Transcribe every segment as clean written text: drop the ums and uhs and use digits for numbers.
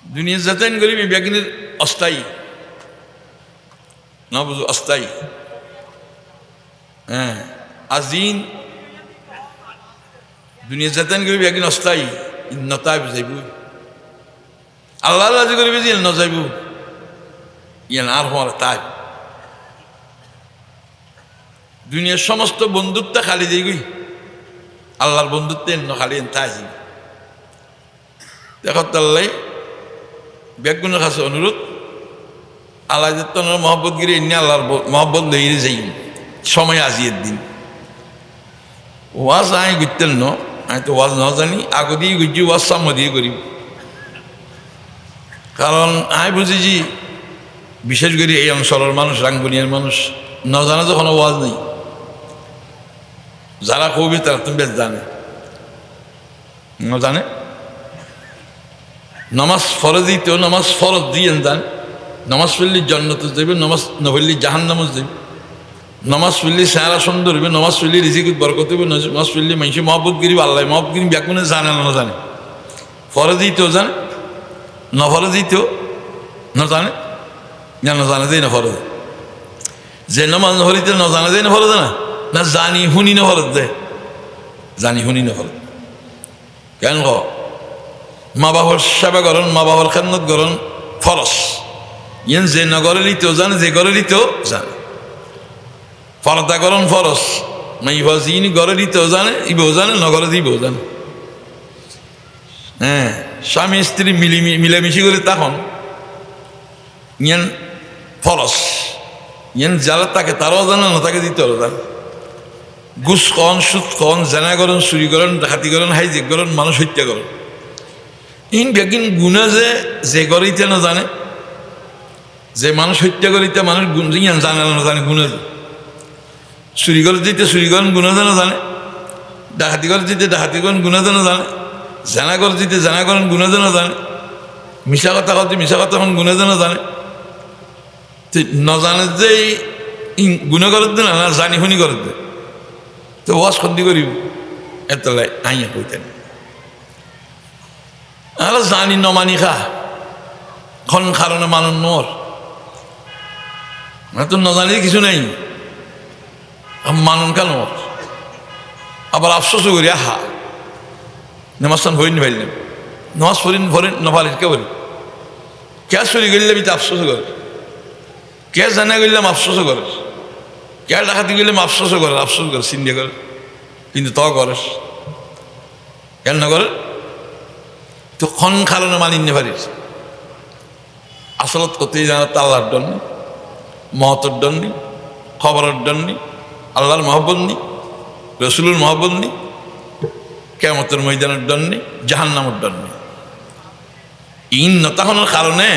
দুনিয়া যাতেন গরিব বেগিনের অস্থায়ী না বুঝো অস্থায়ী হ্যাঁ আজিন দুনিয়া যাতেন গরিব একদিন অস্থায়ী নতাই বুঝাইব আল্লাহ রাজি করিবে যে নজাইব ইয়ান আর হওয়ার তাই দুনিয়ার সমস্ত বন্ধুত্ব খালি দিই আল্লাহর বন্ধুত্ব খালি তাই দেখো তাল্লাই বেগুনের কাছে অনুরোধ আল্লাহ মহব্বত গিরি এনে আল্লাহর মহব্বত লইরে যাই সময় আজিয়ের দিন ওয়াজ আই গুতেন ন আমি তো ওয়াজ ন জানি আগে দিয়ে গুজি ওয়াজ সামনে দিয়ে করি কারণ আমি বুঝেছি বিশেষ করে এই অঞ্চলের মানুষ রাঙ্গুনিয়ার মানুষ ন জানা তো কোনো ওয়াজ নেই যারা কবি তারা তুমি বেশ জানে ন জানে নামাজ ফরজই তো নামাজ ফরজ দিয়ে যান নামাজ পড়লি জন্নত যাবে নামাজ নপড়লি জাহান্নামও যাবে নামাজ পড়লি সারা সুন্দর হইবে নামাজ পড়লি রিজিকুত বরকত হইবে নামাজ পড়লি মানুষ মহব্বত করিব আল্লাহ মহব্বত করিব ব্যাকুনে জানে না জানে ফরজই তো জানে নফরজই তো না জানে না জানে যাই না ফরজ যে নামাজ নহরিতে না জানা যায় না ফরজ না না জানি শুনি না ফরজ দেয় জানি শুনি না ফরজ কেন মা বাবার সেবা করেন মা বাবার খেদমত করেন ফরজ ইয়ান যে নগরে লিতেও জানে যে ঘরে লিতেও জানে ফরদা করেন ফরজ না ইবা যিনি ঘরে লিতেও জানে ইবেও জানে নগরে দিবেও জানে হ্যাঁ স্বামী স্ত্রী মিলেমিশি করে তখন ইয়ান ফরজ ইয়ান যারা তাকে তারাও জানে না তাকে দিতেও জানে ঘুষ কন সুদ কন জেনা করেন চুরি করেন ডাকাতি করেন হাইজেক করেন মানুষ হত্যা করেন ইন বেগিন গুণা যে করিতে না জানে যে মানুষ হত্যা করিতে মানুষ গুণ ইয়ান জানে না জানে গুণা চুরি করে দিতে চুরি করেন গুণা জানা জানে ডাকাতি করে দিতে ডাকাতি করেন গুণা জানা জানে জানা করে দিতে জানা করেন গুণা জানা জানে মিশা কথা করতে মিশা কথা এখন গুণা জানা জানে নজানে যে গুণা করে দে না জানি শুনি করে দে তো ওয়াজ খন্দি করিব এতলাই আইয়া কইতেন আর জানি নমানি খা খন কারণে মানুষ নর তো নজানি কিছু নাই মানুন কেন আবার আফসোসও করি আহা নামাজ ভরিন ফেললেন নামাজ ফরিন ভরেন নফালিন কে বলি কে চুরি করলাম এটা আফসোসও করে কে জানা করলাম আফসোসও করে কে ডাকাতি করলাম আফসোসও করে আফসোস করে চিন্তা করে কিন্তু ত করেস কেন না করে তো খন কারণে মানিন নে পারিস আসলত করতেই জানা আল্লাহর ডন নেই মহতর ডন নেই খবরের ডন নেই আল্লাহর মহব্বত নেই রসুলের মহব্বত নেই কিয়ামতের ময়দানের ডন নেই জাহান্নামের ডন নেই ইন নতাহনের কারণে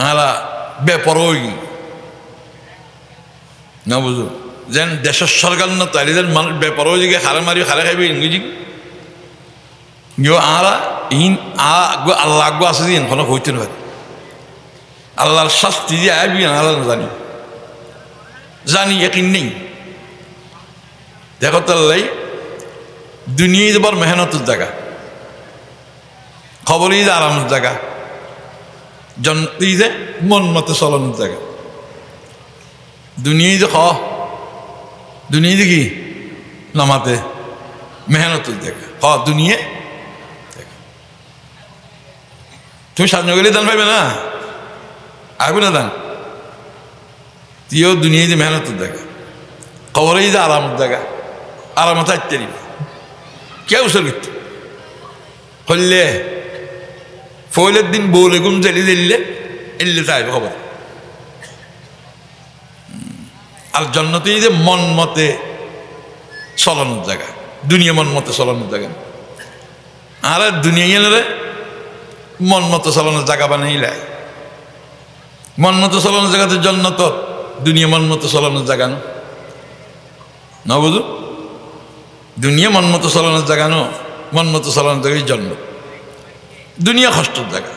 আমরা বেপরোই না বুঝো যেন দেশের সরকার না তাইলে যেন মানুষ বেপরোই দিকে হারে মারি হারে খাইবে ইংরেজি আরা ইন আল্লাহ আগ্য আছে যে কোনো হইতে পারে আল্লাহর শাস্তি দিয়ে আবি আল্লাহ জানি জানি একই নেই দেখো তাল্লাই দুনিয়ায় যাবার মেহনতের জায়গা খবরই যে আরামের জায়গা জন্মই যে মন মতো চলানোর জায়গা দুনিয়ায় যে দুনিয়ায় যে কি নামাতে মেহনতের জায়গা দুনিয়া তুমি সামনে গেলে দান পাইবে না আসবে না দান তুইও দুনিয়ায় যে মেহনতের জায়গা খবরেই যে আরামের জায়গা আরামত আইতে নিবে কেউ সর্বিত করলে ফইলের দিন বৌলে গুম জ্বালিয়ে দিলে এলে চাইবে খবর আর জন্নতেই যে মন মতে চলানোর জায়গা দুনিয়া মন মতে চলানোর জায়গা আর দুনিয়া গেলে মন মতো চলানোর জায়গা বানাইলে মন মতো চলানোর জায়গাতে জন্নত দুনিয়া মন মতো চলানোর জায়গা না বুঝু দুনিয়া মন মতো চলানোর জায়গা নো মন মতো চলানোর জায়গায় জন্ম দুনিয়া কষ্টের জায়গা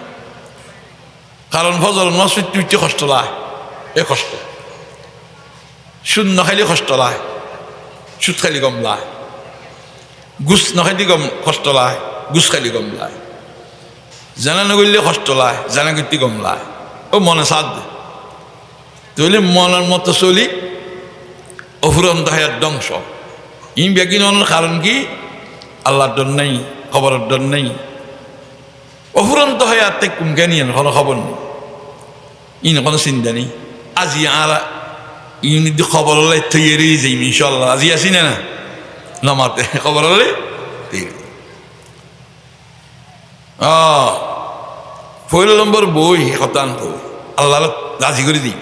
কারণ ফজর নামাজ পড়তে কষ্ট লাগে এ কষ্ট সুদ নখাইলে কষ্ট লাগে সুদ খাইলে কম লাগে ঘুষ নখাইলে কম কষ্ট লাগে ঘুষ খাইলে কম লাগে জানা নগরলে কষ্ট লায়, জানা করতে কম লায়, ও মনে সাথ দে। তাহলে মনের মতো চলি অফুরন্ত হায়ার ধ্বংস। ই ব্যাগিন কারণ কি? আল্লাহর ডর নেই, খবরের ডর নেই। অফুরন্ত হায়াত কুমকে নিয়ে কোনো খবর নেই, ইন কোনো চিন্তা নেই। আজি আর ইউনিট খবর হলে তৈরি যাই ইনশাল্লাহ। আজি আসি না না নামাতে খবর হলে পয়লা নম্বর বই হতান আল্লাহ রাজি করে দিই।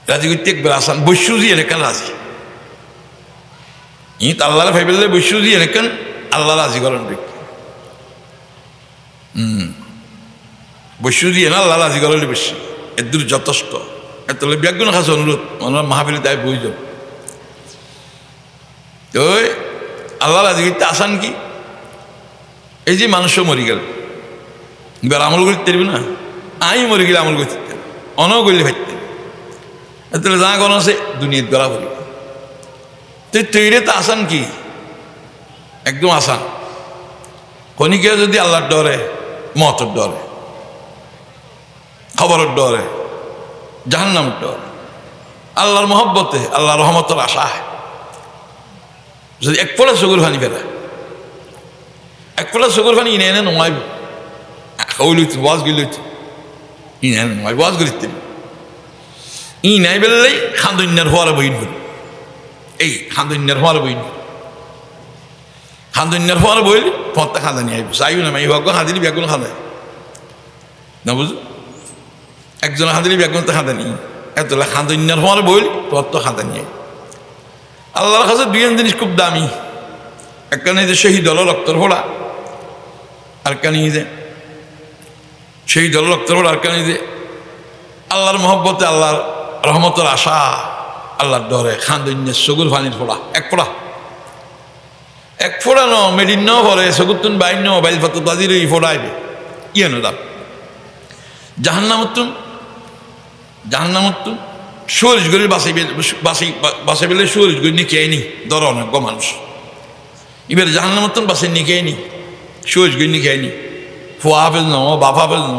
রাজি করতে একবার আসান বৈশ্যজি এনেকান রাজি ইত আল্লাহ ভাইবেলে বৈশ্যজি এনেকান আল্লাহ রাজি করেন বৈশ্যজি এনে আল্লাহ রাজি করেন বেশি এদূর যথেষ্ট। এত ব্যাগুন কাছে অনুরোধ মনে মাহফিলে তাই বই যাব। তো আল্লাহ রাজি করতে আসান কি? এই যে মানুষও মরি গেল, এবার আমল করতে পারবি না। আমি মরে গেলে আমল করতে অনও করলে ভাবতেন তাহলে যা কোন আছে দুনিয়ার গড়া করি। তুই তৈরি তো আসান কি? একদম আসান। কনিকে যদি আল্লাহর ডরে, মতের ডরে, খবরের ডরে, জাহান্নামের ডরে, আল্লাহর মহব্বতে, আল্লাহর রহমতের আশায় যদি এক ফোঁটা চকুর পানি ফেলে, এক ফোঁটা চকুর পানি ইনে এনে নমাইব হইলইত ওয়াজ গইলইত ইনে এনে নমাই ওয়াজ করিতেন ই নাই বেললেই খান্দন্যার হওয়ার বইন হল। এই খান্দন্যার হওয়ার বইন খান্দন্যার হওয়ার বইল পথটা খাঁদানি আইব চাইব না এই ভাগ্য খাঁদিলি ব্যাগুন খাঁদায় না বুঝ একজন খাঁদিলি ব্যাগুন তো খাঁদানি এত খান্দন্যার হওয়ার বইল পথ খাঁদানি আইব। আল্লাহর কাছে দুই জিনিস খুব দামি। একখানে যে শহীদ হল রক্তর ফোড়া, আর কানি যে শহীদ হল রক্তর ফোড়া, আর কানি যে আল্লাহর মহব্বতে, আল্লাহর রহমতের আশা, আল্লাহর ডরে খান্দন্যের সগুর ফানির ফোড়া। এক ফোড়া, এক ফোড়া ন মেডিন ন পরে সগুতুন বাইন ন বাইল ফাত বাজির এই ফোড়াইবে ইয়ে না দাম জাহান্নামতুন জাহান্নামতুন সুরিশ গরির বাসে বেলে সুরিশ গরি নিকে আইনি ধর অনেক মানুষ এবার জাহান্নামতুন বাসে নিকে আইনি সুরিশ গরি নিকে আইনি ফুয়া হাফেজ ন বাপ হাফেজ ন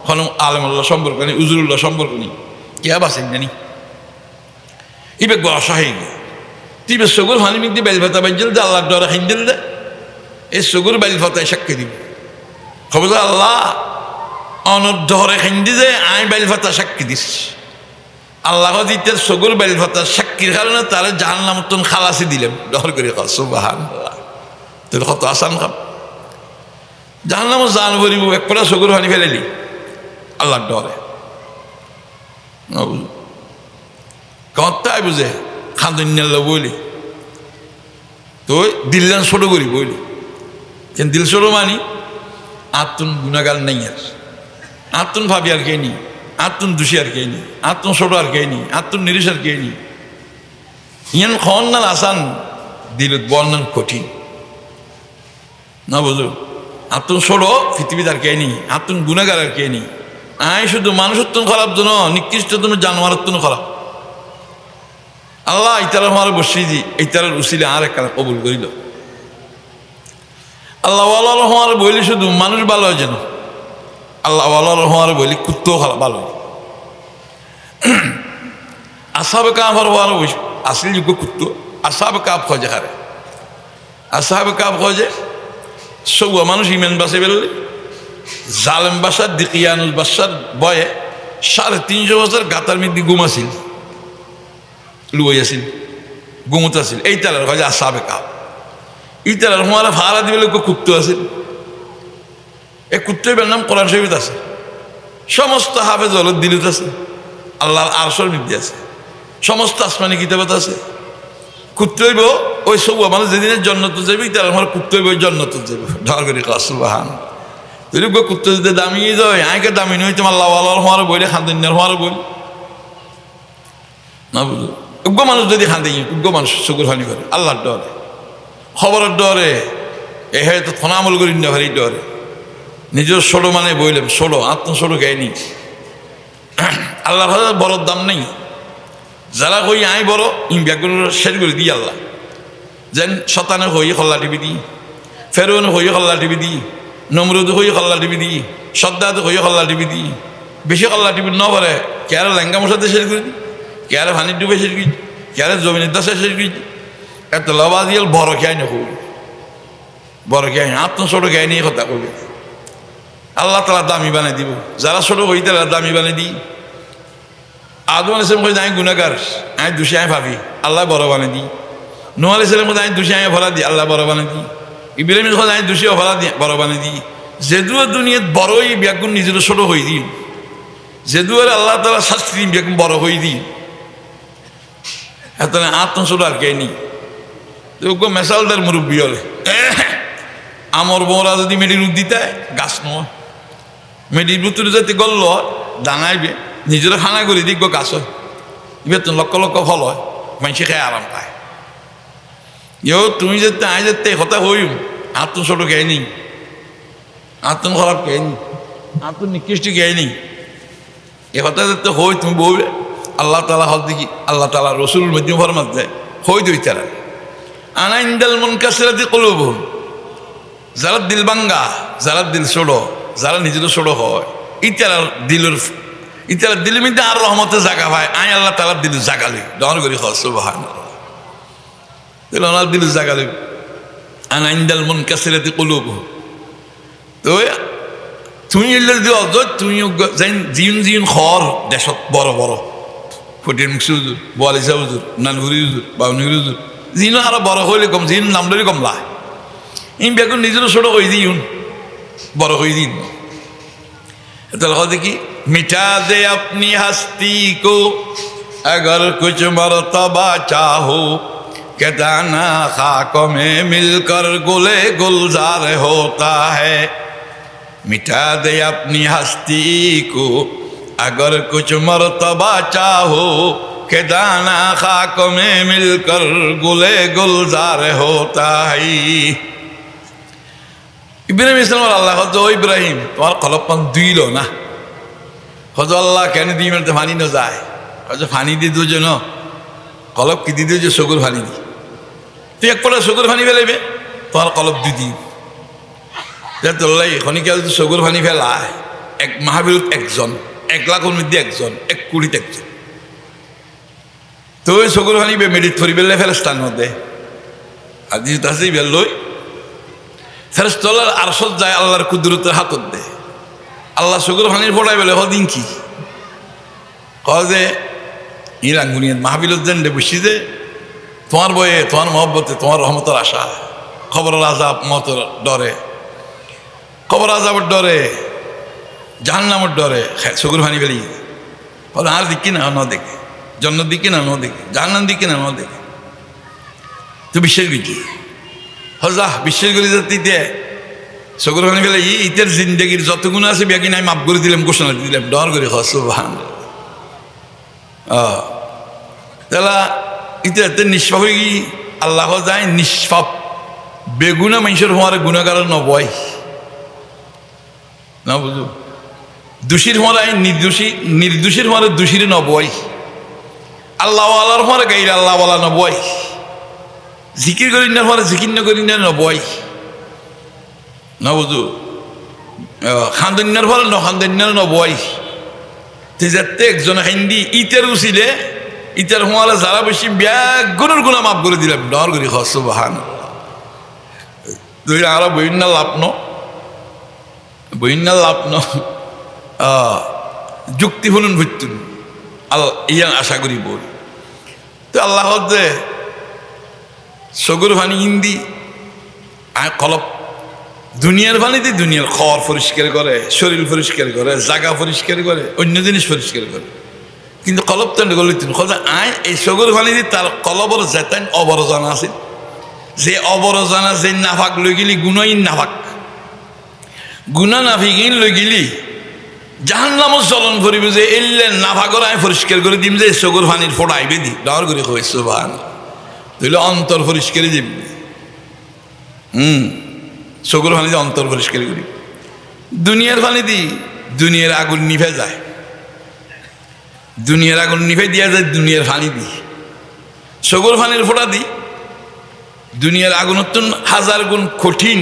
খন আলমুল্লাহ সম্পর্ক নেই, উজুরুল্লাহ সম্পর্ক নেই, কে বাসেন জানি এবার গসা হয়ে গে তিবে সগুর ফানি মিক দিয়ে বেল ফাতা বাজিল যে আল্লাহ ডরা খাইন দিল দে এই সগুর বেল ফাতায় সাক্ষী দিব খবর আল্লাহ অনর ডরে খাইন দি যে আই বেল ফাতা সাক্ষী দিস। আল্লাহ দিতে সগুর বেল ফাতা সাক্ষীর কারণে তারা জাহান্নামতুন খালাসি দিলেন ডর করে সুবহানাল্লাহ। তোর কত আসান খাম জাহান্নামও জান ভরিব এক পড়া সগুর ফানি ফেলেলি আল্লাহর ডরে কথাই বুঝে খান্দন্যাল্লা বলি তো দিল্লান ছোট করি বলি কেন দিল ছোট মানি আত্মন গুণাগাল নেই আর আত্মন ভাবি আর কে নি আত্মন দোষী আর কে নি আত্মন ছোট আর কে নি আত্মন নিরিশ আর কে নি ইয়ান খন নাল আসান দিলত বর্ণন কঠিন না বুঝো আত্মন ছোট পৃথিবীতে আর কে নি আত্মন গুণাগার আর কে নি আয় শুধু মানুষত্বন খারাপ জন্য নিকৃষ্ট তুমি জানোয়ারত্বন খারাপ। আল্লাহ ইতার আমার বসিয়ে দি ইতারের উসিলে আর এক কবুল করিল। আল্লাহ রহমার বইলি শুধু মানুষ ভালো হয় যেন আল্লাহ রহমার বইলি কুত্তও খারাপ ভালো হয়। আসাবে কাপ হওয়ার আসল যোগ্য কুত্ত আসাবে কাপ খোঁজে হারে আসাবে কাপ খোঁজে সব মানুষ ইমেন বাসে বেরোলে জালেম বাসার দিকিয়ানুল বাসার বয়ে 350 বছর গাতার মধ্যে ঘুমাছিল লুই আছিল গুমত আছিল এই তালার হয় আসাবে কাপ এই তালার হমারা ভাড়া দিবে লোক কুত্ত আছিল এই কুত্তইবের নাম কোরআন শরীফত আছে সমস্ত হাফেজ হলত দিলত আছে আল্লাহর আরশের মধ্যে আছে সমস্ত আসমানি কিতাবত আছে। কুত্তইব ওই সব মানুষ যেদিনের জন্নত যাবে তার আমার কুত্তইব ওই জন্নত যাবে ঢর করে সুবহান তুই কুত্ত যদি দামি যায় আইকে দামি নই তোমার আল্লাহ হওয়ার বইলে খান্দন্যার হওয়ার বই না বুঝলো উগ্র মানুষ যদি খান দিই উগ্র মানুষ চকুর ফানি করে আল্লাহর ডরে খবরের ডরে এ হয়তো ফনামল করি না ভারি ডরে নিজের ষোলো মানে বইলাম ষোলো আত্ম ষোলো গাইনি আল্লাহর হাজার বড়োর দাম নেই। যারা কই আই বড় ই ব্যাগুন শেষ করে দিই আল্লাহ যেন শতানে হই হল্লা টিভি দিই ফেরোন হই হল্লা টিভি দিই নমরুদ হয়ে কল্লা টিভি দিই, সদ্দাত হয়ে কল্লা টিভি দিই, বেশি কল্লা টিভি ন পারে কেয়ারে লেঙ্গা মশাতে শেষ করি, কেয়ারে পানির ডুবে শেষ করি, কেয়ারে জমিনের দাসে শেষ করি। এত লবা দিয়ে বড় খেয়াই না খুব বড় খেয়াই আত্ম ছোট খেয়াই নিয়ে কথা করবে। আল্লাহ তালা দামি বানিয়ে দিব, যারা ছোট হই তারা দামি বানিয়ে দিই। আদম আলাইহিস সালাম কই আমি গুনাহগার, আমি দোষী, আমি ভাবি, আল্লাহ বড় বানিয়ে দিই। নূহ আলাইহিস সালাম কই আমি দোষী, আমি অপরাধী, আল্লাহ বড় বানিয়ে দিই। ইব্রাহিম কই আমি দোষী, অপরাধী, বড় বানিয়ে দিই। যেদুয়া দুনিয়াত বড়ই ব্যাগুন নিজের ছোট হয়ে দিই, যেদুয়ার আল্লাহ তালা শাস্তি দিন ব্যাগুন বড় হয়ে দিই। এত আত্ম ছোট আর কে নি মেসালদার মুরব্বী হলে আমর বৌরা যদি মেডির রূপ দিতে গাছ নয়, মেডির ভিতরে যাতে গল্ল দানাইবে নিজের খানা করে দিক গাছ হয়, এবার তো লক্ষ লক্ষ ফল হয়, মানুষে খায় আরাম পায়। তুমি যেতে আই যেতে কথা হই আত্ম ছোট খেয়ে নি, আত্ম খারাপ খেয়ে নি, আত্ম নিকৃষ্ট খেয়ে নি, এ কথা যাতে হই তুমি বলবে আল্লাহ তালা হল দেখি আল্লাহ তালা রসুল মধ্যম ফরমাত দেয় হই দুই তারা আনা ইন্দাল মন কাছে কলব, যারা দিল বাঙ্গা, যারা দিল ছোড়ো, যারা নিজের ছোড়ো হয়, ইতারা দিলের মধ্যে আর রহমতে জাগা পায়। আই আল্লাহ তালার দিল জাগালি ডর করি সুবহান ওনার দিল জাগালি আনা ইন্দাল মন কাছে কলব। তো তুমি তুমি জিন জিন খর দেশত বড় বড় ফটির মুখি হুজুর, বোয়ালিশা হুজুর, নানগুরি হুজুর, বাউনিগুরি হুজুর, জিন আরো বড় হইলে কম, জিন নামলে কমলা ইন বেগুন নিজেরও ছোট হয়ে দিই বড় হয়ে দিন। দেখি মিঠা দে আপনি হস্তি কো अगर कुछ मरतबा चाहो के दाना खाकों में मिलकर गुले गुलजार होता है। मिटा दे अपनी हस्ती को अगर कुछ मरतबा चाहो के दाना खाकों में मिलकर गुले गुलजार होता है। ইব্রাহিম ইসলাম আল্লাহ হজ ইব্রাহিম তোমার কলপান দিল না, হজ আল্লাহ কেন দিই মেলতে ফানি না যায়, হজ ফানি দিয়ে দুজো ন কলপ কি দিদি যে সগুর ফানি দি তুই এক পড়া সগুর ফানি ফেলাইবে তোমার কলপ দিদি তোল্লাই খনিকাল যদি সগুর ফানি ফেলায় এক মাহাবীরত একজন, 1 লাখের মধ্যে একজন, 1 কোটিতে একজন। তো ওই সগুর ফানি মেডিট ফরি বেললে ফেরেস্তার মধ্যে আর যেহেতু আছে বেললই ফেরেশতার আরশত যায় আল্লাহর কুদরতের হাতত দে। আল্লাহ সগুর ফানির ফোটাই বেলে হদিন কি যে ইরাঙ্গুনিয়াত মাহবিলত যেন বসি যে তোমার বয়ে, তোমার মহব্বতে, তোমার রহমতের আশা, খবর আজাব মতের ডরে, খবর আজাবের ডরে, জাহান্নামের ডরে সগুর ফানি ফেলি বলে আর দিকি না ন দেখে, জন্নত দিকে না ন দেখে, জাহান্নাম দিকে না ন দেখে। তো বিশ্বাস কি হজা বিশ্বাস করি যাতে সগুর ফানি ফেলে ইতের জিন্দগির যত গুণ আছে ব্যাগি নাই মাফ করে দিলাম, ঘোষণা দিলাম ডর করে সুবহান। তাহলে ইতে নিষ্পাপ হয়ে গিয়ে আল্লাহ যায় নিষ্পাপ বেগুনা মানুষের হওয়ার গুণাগার নবয় না বুঝো, দোষীর হওয়ার নির্দোষী, নির্দোষীর হওয়ার দোষীর নবয়, আল্লাহ আল্লাহর হওয়ার গাইর আল্লাহ বলা নবয়, জিকির করি না হওয়ার জিকির না করি না নবয় না বুঝো, খান্দন্যার হওয়ার নখান্দন্যার নবয়। যাতে একজন হিন্দি ইতের উচিলে ইতের হওয়ালে যারা বেশি ব্যাগ গুণের গুণা মাফ করে দিলাম ডর করি সুবহান। তুই আরো বইন্না লাভ ন, বইন্না লাভ ন যুক্তি হলুন ভুতুন আল্লাহ ইয়ান আশা করি বই। তো আল্লাহ যে সগুর ফানি হিন্দি কলপ দুনিয়ার পানিতে দুনিয়ার খড় পরিষ্কার করে, শরীর পরিষ্কার করে, জায়গা পরিষ্কার করে, অন্য জিনিস পরিষ্কার করে, কিন্তু কলব তো গলি আয় এই সগুর পানিতে তার কলবর যেতেন অবরজানা আছে, যে অবরজানা যে নাফাক লই গেলি গুণাইন নাফাক, গুণা নাফিকিন লই গেলি জাহান্নামত জ্বলন করিবে যে এলে নাফাকর আমি পরিষ্কার করে দিম যে সগুর পানির ফোটাইবে দি ডর করে কই সুবহান। তাহলে অন্তর পরিষ্কার দিবি সগুর পানি দিয়ে অন্তর পরিষ্কার করি, দুনিয়ার পানি দিই দুনিয়ার আগুন নিভে যায়, দুনিয়ার আগুন নিভে দিয়া যায় দুনিয়ার পানি দিই, সগুর পানির ফোঁটা দিই দুনিয়ার আগুন 1000 গুণ কঠিন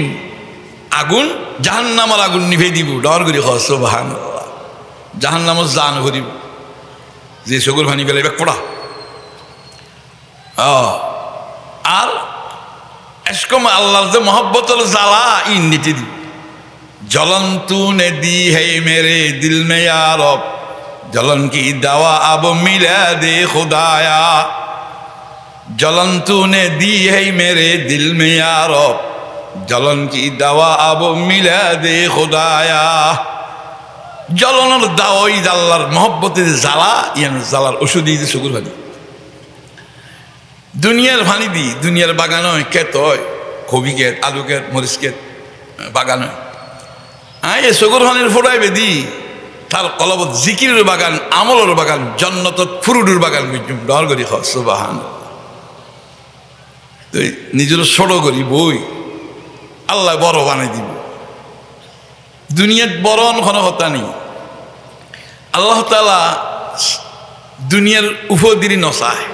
আগুন জাহান্নামের আগুন নিভে দিব ডর করি সুবহানাল্লাহ জাহান্নামের জান করিব যে চকুর ভানি গেলে বেক পড়া আর এসকম আল্লাহর যে মহব্বতের জ্বালা ইন নীতি দিব जलन तूने दी है मेरे दिल में या रब जलन की दवा अब मिला दे खुदाया जलन तूने दी है मेरे दिल में या रब जलन की दवा अब मिला दे खुदाया जलनर दावाई আল্লাহর মহব্বতের জ্বালা ইয়ান জ্বালার ওষুধই যে সুগুর ভানি দুনিয়ার ভানি দি দুনিয়ার বাগান হয় ক্ষেত হয় কবি ক্ষেত আলু ক্ষেত মরিচ ক্ষেত বাগান হয় এ সগর হানির ফোটাইবে দি তার কলবত জিকিরের বাগান আমলের বাগান জন্নত ফুরুডুর বাগান বুঝুম ডর করি সুবহান নিজের ছোট করি বই আল্লাহ বড় বানাই দিব দুনিয়ার বড় কোনো কথা নেই আল্লাহ তাআলা দুনিয়ার উপদিরি নচায়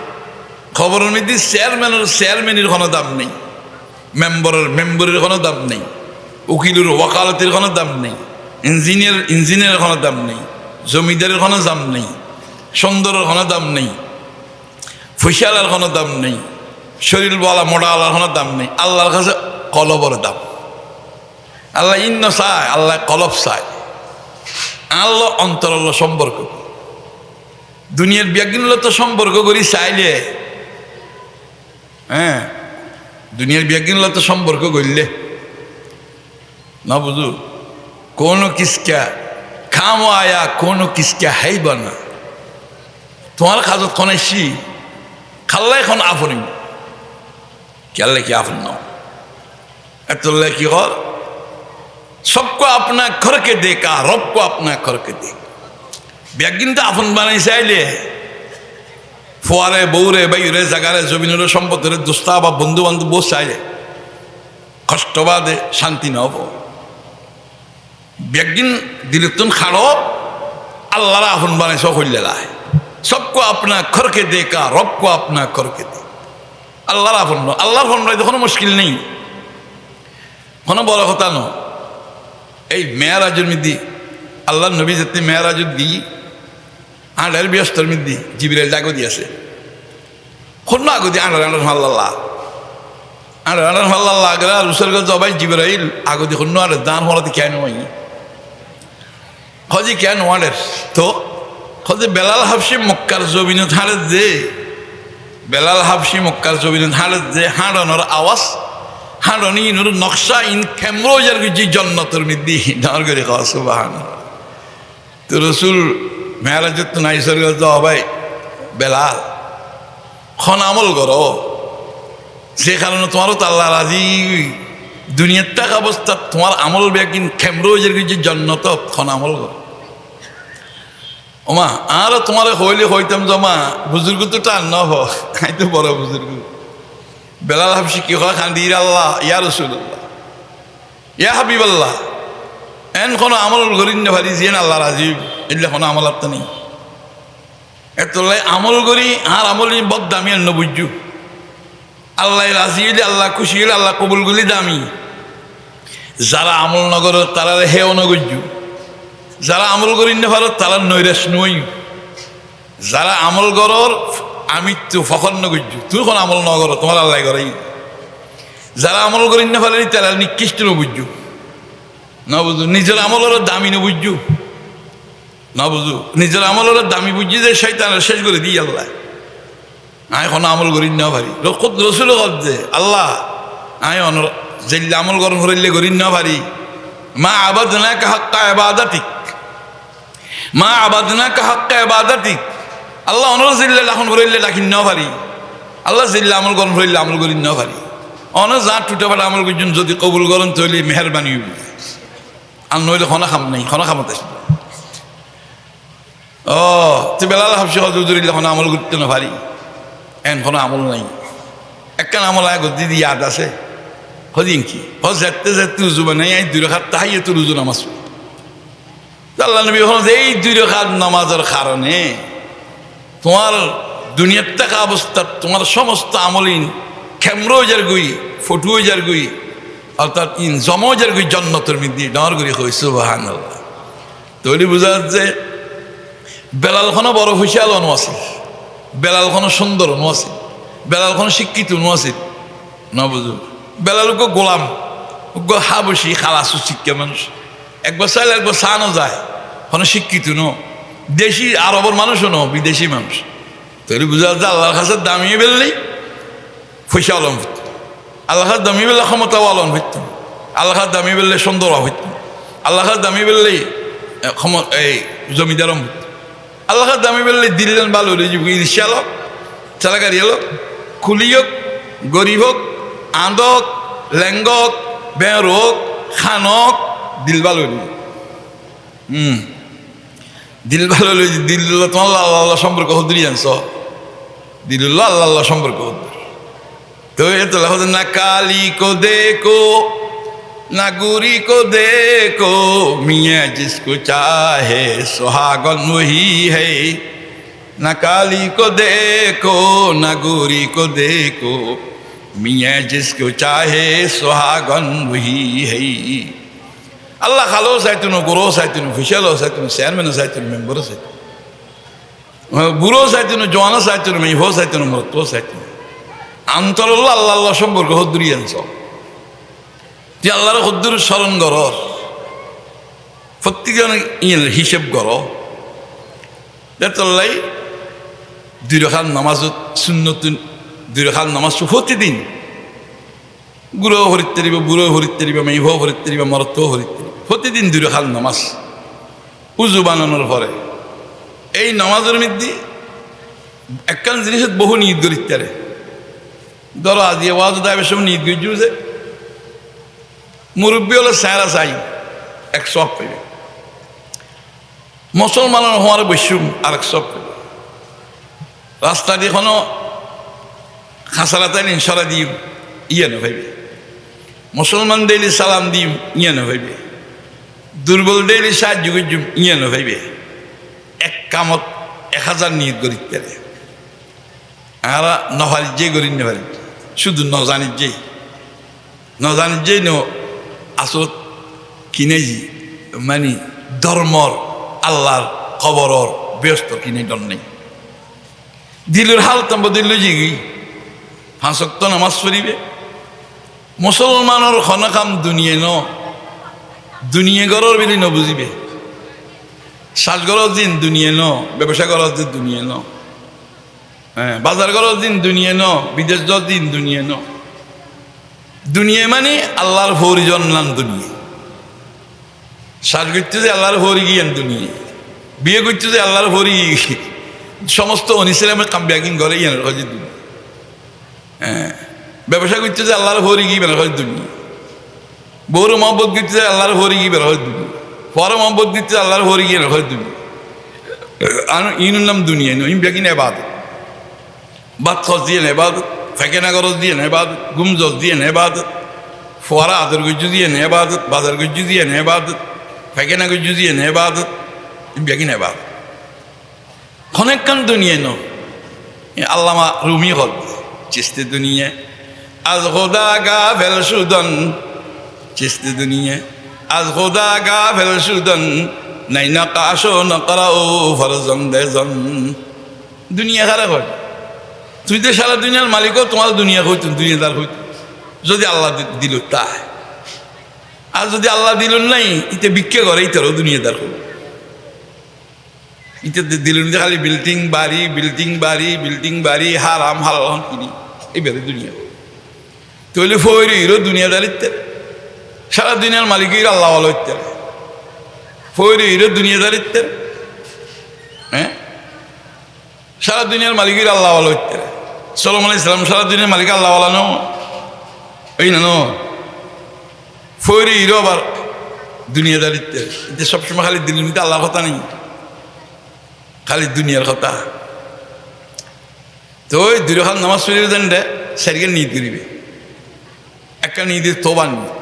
খবরের মধ্যে চেয়ারম্যানের কোনো দাম নেই মেম্বরের কোনো দাম নেই উকিলের ওয়াকালতের কোনো দাম নেই ইঞ্জিনিয়ারের কোনো দাম নেই জমিদারের কোনো দাম নেই সুন্দরের কোনো দাম নেই ফুসালার কোনো দাম নেই শরীরওয়ালা মোড়াওয়ালার কোনো দাম নেই আল্লাহর কাছে কলবর দাম আল্লাহ ইন্ন চায় আল্লাহ কলব চায় আল্লাহ অন্তরল্য সম্পর্ক দুনিয়ার বিজ্ঞানীর তো সম্পর্ক করি চাইলে হ্যাঁ দুনিয়ার বিজ্ঞানীর তো সম্পর্ক করলে ना बुझू कोनो किसका काम आया कोनो किसका है बना तुम्हारा खाजत कौन ऐसी खाल्ला कौन आफरी क्या ले क्या आफर ना अतुल्ला की और सबको अपना करके देखा रब को अपना करके देख ब्यागिन तो आफन बनाई चाइले फुआरे बौरे বাইরে জায়গায় জমিনের সম্পদের দোস্তা বা বন্ধু বান্ধব বসে চাইলে কষ্ট বাদে শান্তি না হবো ব্যাগিন দিলতুন খাড়ো আল্লাহ আফন বানাই সব হইলে লায় सबको अपना करके देखा रब को अपना करके दे আল্লাহর আফন আল্লাহর ফোন রাইতে কোনো মুশকিল নেই কোনো বড় কথা ন এই মেয়ারাজের মধ্যে আল্লাহর নবী যেতে মেয়ারাজের দি আন্ডার ব্যস্তর মধ্যে জিবরাইল জাগো দিয়েছে খন্না আগো দি আন্ডার আল্লাহ আন্ডার আল্লাহ আগরা রুসের গো জবাই জিবরাইল আগো দি খন্না আর দান হলাতে কেন হই হজি কেন ওয়ালের তো হজি বেলাল হাফসি মক্কার জমিনে ধারে যে বেলাল হাফসি মক্কার জমিনে ধারে যে হাঁড়ানোর আওয়াজ হাঁড়নি নুর নকশা ইন খেমরোজার যে জন্নতর মধ্যে ডার করে খাওয়া সুবহানাল্লাহ তো রসুল মেয়ারাজত নাইসর গো জবাই বেলাল খন আমল করো সে কারণে তোমারও তো আল্লাহ রাজি দুনিয়ার টাকা অবস্থা তোমার আমল বেকিন খেমরোজের যে জন্নত খন আমল কর ওমা আর তোমার হইলে হইতাম জমা বুজুর্গ তো টান ন হাই তো বড় বুজুর্গ বেলাল হাফসি কি হয় খান্দি আল্লাহ ইয়া রাসূলুল্লাহ ইয়া হাবিবাল্লাহ এন কোনো আমল করিন না ভারি যেন আল্লাহ রাজি এলে কোনো আমল আপনি নেই এত আমল করি আর আমল বদ দামি আর নবুজু আল্লাহ রাজি হইলে আল্লাহ খুশি হইলে আল্লাহ কবুলগুলি দামি যারা আমল নগর তারা হেও নগজু যারা আমল করি না ভালো তারা নৈরাশ নই যারা আমল করর আমি তো ফখর নগজু তুই কোন আমল নগর তোমার আল্লাহ করাই যারা আমল করি না ভালো তারা নিকৃষ্ট নবুজু না বুঝু নিজের আমলের দামি নবুজু না বুঝু নিজের আমলের দামি বুঝি যে শয়তানের শেষ করে দিই আল্লাহ আয় এখন আমল করি না ভারি রসুল যে আল্লাহ আয় অনর যেলে আমল গরম হইলে করি না ভারি মা আবাদনা কা হাক্কা ইবাদাতিক মা আবাদনা কা হাক্কা ইবাদাতিক আল্লাহ অনর যেলে এখন হইলে ডাকিন না ভারি আল্লাহ যেলে আমল গরম হইলে আমল করি না ভারি অনর যা টুটা ফাটা আমল করছেন যদি কবুল করেন তাহলে মেহরবানি হইব আর নইলে খানা খাম নাই খানা খামাতে ও তুই বেলাল হাফসি হজুরিল্লা কোনো আমল করতে না ভারি এন কোনো আমল নাই একখান আমল আয় দিদি ইয়াদ আছে হদিন কি যেতে যেতে উজু বানাই এই 2 রাকাত তাহিয়াতুল উজু নামাজ আল্লাহ নবী বলেন এই 2 রাকাত নামাজের কারণে তোমার দুনিয়ার টাকা অবস্থা তোমার সমস্ত আমলিন খেমরোজার গুই ফটুজার গুই অর্থাৎ ইন জমজের গই জন্নতের মধ্যে ডর করে কই সুবহানাল্লাহ। তৈরি বোঝা যাচ্ছে বেলালখানো বড় হুঁশিয়াল অনু আছে, বেলালখানো সুন্দর অনু আছে, বেলালখানো শিক্ষিত অনু আছে না বুঝো। বেলালকে গোলাম হাবসি খালাসু শিক্ষা মানুষ, একবার চাইলে একবার চানো যায়, কোনো শিক্ষিত নো, দেশি আরবের মানুষও নো, বিদেশি মানুষ। তৈরি বোঝা যাচ্ছে আল্লাহর কাছে দামিয়ে বেললেই পয়সা আলম হইত, আল্লাহ দামি বেললে ক্ষমতা আলম হইত, আল্লাহ দামি বেললে সুন্দর হইত, আল্লাহ দামি বেললেই এই জমিদার হইত, আল্লাহ দামি বেললে দিল্লেন ভালো রিক্সা লোক, চালাগাড়ি লোক, খুলি হোক, গরিব হোক, আঁদক, লেঙ্গক, বের হোক, খানক, দিল ভালো দিল ভালো দিল তোমার আল্লাহ আল্লাহ সম্পর্ক হদ্রি জানছ, দিল আল্লাহ আল্লাহ সম্পর্ক হদ্র। তো এতো না কালি কো দেখো না গুরি কো দেখো মিয়া জিসকো চাহে সোহাগন वही है, না কালি কো দেখো না গুরি কো দেখো মিয়া জিসকো চাহে সোহাগন वही है। আল্লাহ খালো চাইতুন, গরো চাইতুন, ফিসালো চাইতুন, চেয়ারম্যানও চাইতুন, মেম্বারও চাইতুন, বুড়ো চাইতুন, জোয়ানও চাইতুন, মেহো চাইতুন, মরতো চাইতুন। আন্তর আল্লাহ আল্লাহ সম্পর্ক হদ্দুরি আনছ, তুই আল্লাহর হদ্দুর স্মরণ কর, প্রত্যেকে হিসেব কর। তাল্লাই দুই রেখার নামাজ শূন্যত, দুই রেখার নামাজ প্রতিদিন গুরু হরিত তারিব, বুড়ো হরিত তারিব, মেহ হরিত তারিব, মরত হরিত তারিব, প্রতিদিন দুই রেখার নামাজ উজু বানানোর পরে। এই নামাজের মধ্যে একখান জিনিসের বহু নিয়ত করিতে পারে। ধরো আজি ওয়াজ দায়ের সময় নিয়ত করছু যে মুরব্বী হলে স্যারা চাই এক সব পেবে, মুসলমানের হওয়ার বৈশ্যম আর এক সব পেবে, রাস্তা দিয়ে কোনো খাসারাতাই ইনসারা দিম ইয়ে না ভাইবে, মুসলমান ডেইলি সালাম দিম ইয়ে না ভাইবে, দুর্বল ডেইলি সাহায্য করছুম ইয়ে না ভাইবে। এক কামত 1000 নিয়ত করিতে পারে। আর নহারি যে করি নেভারি শুধু নজানির যেই ন আসত কিনেছি মানে ধর্মর আল্লাহর খবরর ব্যস্ত কিনে ডর নেই। দিলুর হাল তম্ব দিল জিগি হাঁসক্ত নামাজ পড়িবে। মুসলমানের খনকাম দুনিয়ে ন দুনিয়ে গরর বেলি নবুঝিবে, শ্বাসগরজ দিন দুনিয়ে ন, ব্যবসা গরজ দিন দুনিয়ে ন, হ্যাঁ বাজার গরজ দিন দুনিয়ে ন, বিদেশ দশ দিন দুনিয়ে ন। দুনিয়া মানে আল্লাহর হরিজন নাম দুনিয়া, শ্বাস করতে যে আল্লাহর হরি গিয়ান দুনিয়া, বিয়ে করতে যে আল্লাহর হরি সমস্ত অনিসলামের কাম ব্যাগিং করে ইয়ান হজ দুনিয়া, হ্যাঁ ব্যবসা করতে যে আল্লাহর হরি গিয়ে বের হয় দুনিয়া, বৌর মহব্বত করতে যে আল্লাহর হরি গিয়ে বের হয় দুনিয়া, পর মহব্বত করতে আল্লাহর হরি গিয়ে বের হয় দুনিয়া। ইনুর নাম দুনিয়া নো ইম ব্যাগিন এবাদত, বাদ খস দিয়ে নেবাদত, ফেকেনা গরজ দিয়ে নেবাদত, গুমজজ দিয়ে নেবাদত, ফোয়ারা আদর গজ্জু দিয়ে নেবাদত, বাজার গজ্জু দিয়ে নেবাদত, ফেকেনা গজ্জু দিয়ে নেবাদত, ব্যাগি নেবাদত। অনেকক্ষণ দুনিয়া ন আল্লামা রুমি হল চিস্তে দুনিয়া আজ খোদা গা ফেল সুদন, চিস্তে দুনিয়া আজ খোদা গা ফেল সুদন, নাই না কাশো না করাও ফরজন দেজন। দুনিয়া খারাপ হয়, তুই তো সারা দুনিয়ার মালিকও তোমার দুনিয়া হইত, দুনিয়াদার হইত যদি আল্লাহ দিল তাই। আর যদি আল্লাহ দিল নাই ইতে ভিক্ষা করে ইতারও দুনিয়াদার হইত। ইতে দিল খালি বিল্ডিং বাড়ি, বিল্ডিং বাড়ি, বিল্ডিং বাড়ি, হারাম হালাম কিনি এইবারে দুনিয়া তৈলে ফৈরিরও দুনিয়াদার ইত্যাদি। সারা দুনিয়ার মালিকের আল্লাহ আলো ইত্যাদি, ফৈরিরও দুনিয়াদার ইত্যাদি। হ্যাঁ সারা দুনিয়ার মালিকের আল্লাহ আলো ইত্যাদি। সলোমন ইসলাম সারা দুনিয়ার মালিক আল্লাহ আলা নো এই না নো ফৈরি হিরো আবার দুনিয়াদার ইত্যাদি। এতে সবসময় খালি দিল্লির মধ্যে আল্লাহর কথা নেই, খালি দুনিয়ার কথা। তো ওই দুই রাকাত নামাজ পড়িবে দেন রে সারিকে নিদ করিবে, একটা নিদের তোবা নিদ,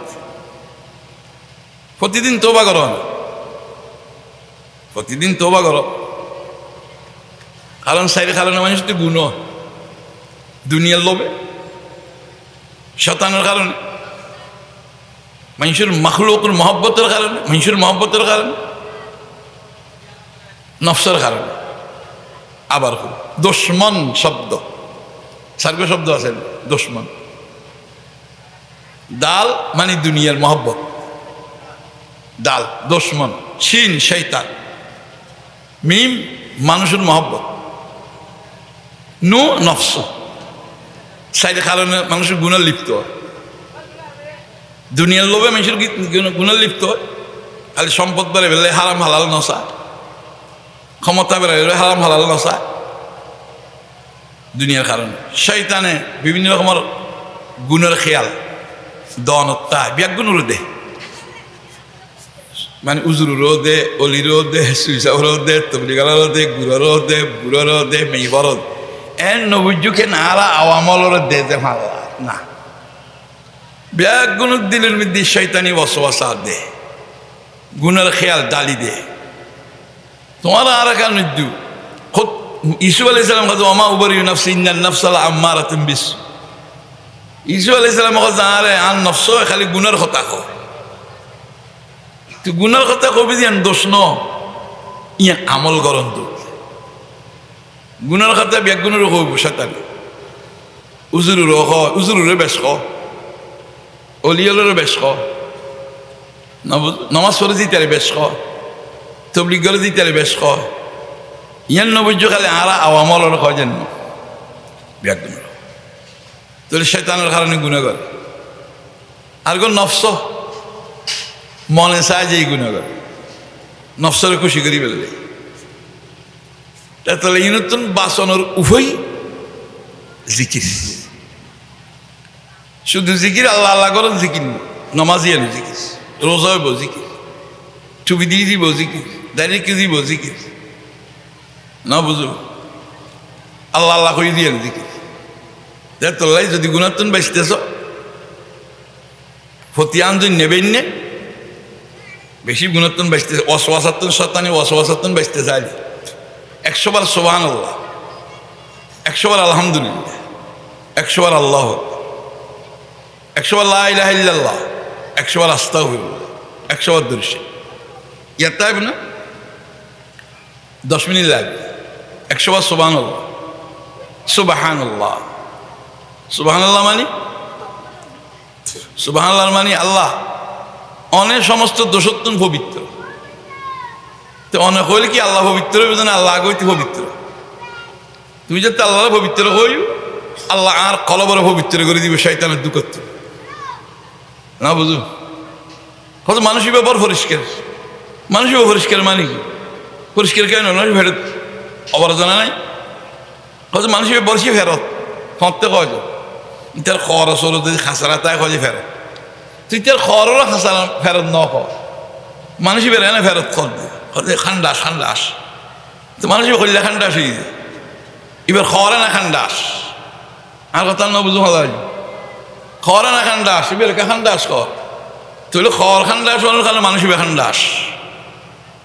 প্রতিদিন তোবা করো না, প্রতিদিন তোবা করো। কারণ সাইরে কারণে মানুষ তো গুণ দুনিয়ার লোভে শতানের কারণে মানুষের মখলুকের মহব্বতের কারণে, মানুষের মহব্বতের কারণে, নফসের কারণে। আবার দুশ্মন শব্দ, সার্গ শব্দ আছে দুশ্মন। দাল মানে দুনিয়ার মহব্বত, দাল দুশ্মন, শিন শয়তান, মিম মানুষের মহব্বত, নু নফস। সাইডে কারণে মানুষের গুণে লিপ্ত হয়, দুনিয়ার লোভে মানুষের গুণে লিপ্ত হয়। খালি সম্পদ বেড়ে বেলে হারাম হালাল নসা, ক্ষমতা বেড়ে বেলে হারাম হালাল নসা, দুনিয়ার কারণে। শয়তানে বিভিন্ন রকমের গুণের খেয়াল, দনত্তা ব্যাগুণের দে, মানে উজুরও দে, অলিরও দে, সুইসারও দে, তবলিগারও দে, গুড়ারও দে, বুড়ারও দে, মেইবরও দে। এন নবুজুকে নারা আওয়ামলের দে দে ভালো না, ব্যাগুণের দিলের মধ্যে শয়তানি বসবাসা দে, গুণের খেয়াল ডালি দে। তোমার আর এক নজ্জু ইসু আলাইহিস সালাম কাছে ওমা উবারি নাফসি ইন্নান নাফসালা আম্মারাতুম বিস। ইসু আলাইহিস সালাম কাছে আরে আন নফস খালি গুনার কথা কো, তুই গুনার কথা কবি দিয়ান দোষ ন ইয়া আমল করন তো গুনার কথা ব্যাগুনের কইব শয়তান। উজুরুরও খ, উজুরুরে বেশ খ, অলিয়ালেরও বেশ খ, নমাজ পড়ে দিতে বেশ খ, তবলিগ করে দিতে বেশ খ। ইয়ান নবুজ্জ খালি আরা আওয়ামলের হয় যেন ব্যাগুন, তাহলে শয়তানের কারণে গুণা করে। আর কোন নফস মনে চায় যে গুণা করে, নফসরে খুশি করি ফেললে। তাহলে এই নতুন বাসনের উভয় জিকির, শুধু জিকির আল্লাহ আল্লাহ করেন জিকির, নমাজি আলু জিকির, রোজা হইব জিকির, ছবি দিয়ে দিব জিকির, দাঁড়িয়ে দিব জিকির, না বুঝো আল্লাহ আল্লাহ করে দিয়ে জিকির। তোলাই যদি গুণাত্তন বাঁচতেছ ফতিয়ান যদি নেবেন নে বেশি গুণাত্তন বাঁচতেছে, অসওয়াসাত্তন শতানি অসওয়াসাত্তন বাঁচতে চাইলে 100 বার সুবহানাল্লাহ, 100 বার আলহামদুলিল্লাহ, 100 বার আল্লাহ, 100 বার লা ইলাহা ইল্লাল্লাহ, 100 বার আস্তাগফিরুল্লাহ, 100 বার দরুদ শরীফ। ইয়ার তাইব না 10 মিনিট লাগবে। 100 বার সুবহানাল্লাহ, সুবহানাল্লাহ, সুবহানাল্লাহ মানে সুবহানাল্লাহ মানে আল্লাহ অনেক সমস্ত দোষত্বন পবিত্র। তো অনেক হইলে কি আল্লাহ পবিত্র হইবে না, আল্লাহ আগে হইতে পবিত্র। তুমি যাতে আল্লাহ পবিত্র হইও, আল্লাহ আর কলবরে পবিত্র করে দিবে শয়তানের দুঃখত্ব, না বুঝু। কত মানুষই ব্যাপার পরিষ্কার, মানুষই পরিষ্কার মানে কি পরিষ্কার কেন মানুষ ফেরত অবর জানা নাই। কত মানুষই বর্ষি ফেরত হতে কয় ইতার খরচ হলো যদি খাসারা তাই খোঁজে ফেরত, তুই তার খরও খাসারা ফেরত ন খ মানুষই বেড়ে না ফেরত করবে খান্ডাস খান্ডাস, তো মানুষই করলে খান্ডাস হয়ে যায়। এবার খরে না খান্ডাস, আর কথা না বুঝো ভালো খরে না খান্ডাস, এবার খান্ডাস কর তাহলে খর খান্ডাস হল কারণে মানুষ এবার খান্ডাস।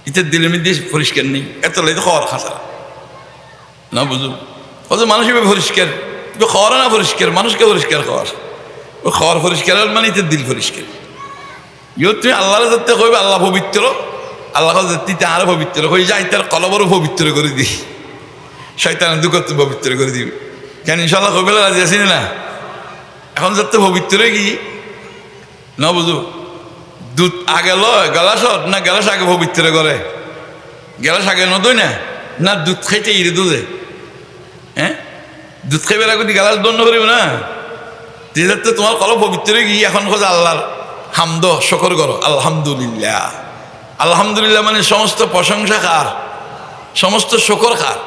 ইতার দিলের মধ্যে পরিষ্কার নেই, এত লাগে খর খাসারা না বুঝো। কত মানুষ এবার পরিষ্কার, খর না পরিষ্কার, মানুষকে পরিষ্কার খর, ও খর পরিষ্কার মানে ইতার দিল পরিষ্কার। ইয়ে তুমি আল্লাহর যাতে কইবে আল্লাহ পবিত্র, আল্লাহ যাতে আরো পবিত্র হয়ে যায়, তার কলবরও পবিত্র করে দিই, শয়তানের দুঃখ পবিত্র করে দিবে। কেন ইনশাল্লাহ কইবে রাজি আছি না? এখন যাতে পবিত্র কি না বুঝো, দুধ আগে লয় গেলাসত না গেলাস আগে পবিত্র করে, গেলাস আগে নদই না, না দুধ খাইতে ইরে দুধে, হ্যাঁ দুধ খাইবে আগে গেলাস দণ্ড করিব না, যাতে তোমার কলব পবিত্র গিয়ে এখন খোঁজ আল্লাহর হামদ শকর করো আলহামদুলিল্লাহ। আলহামদুলিল্লাহ মানে সমস্ত প্রশংসা কার, সমস্ত শকর কার,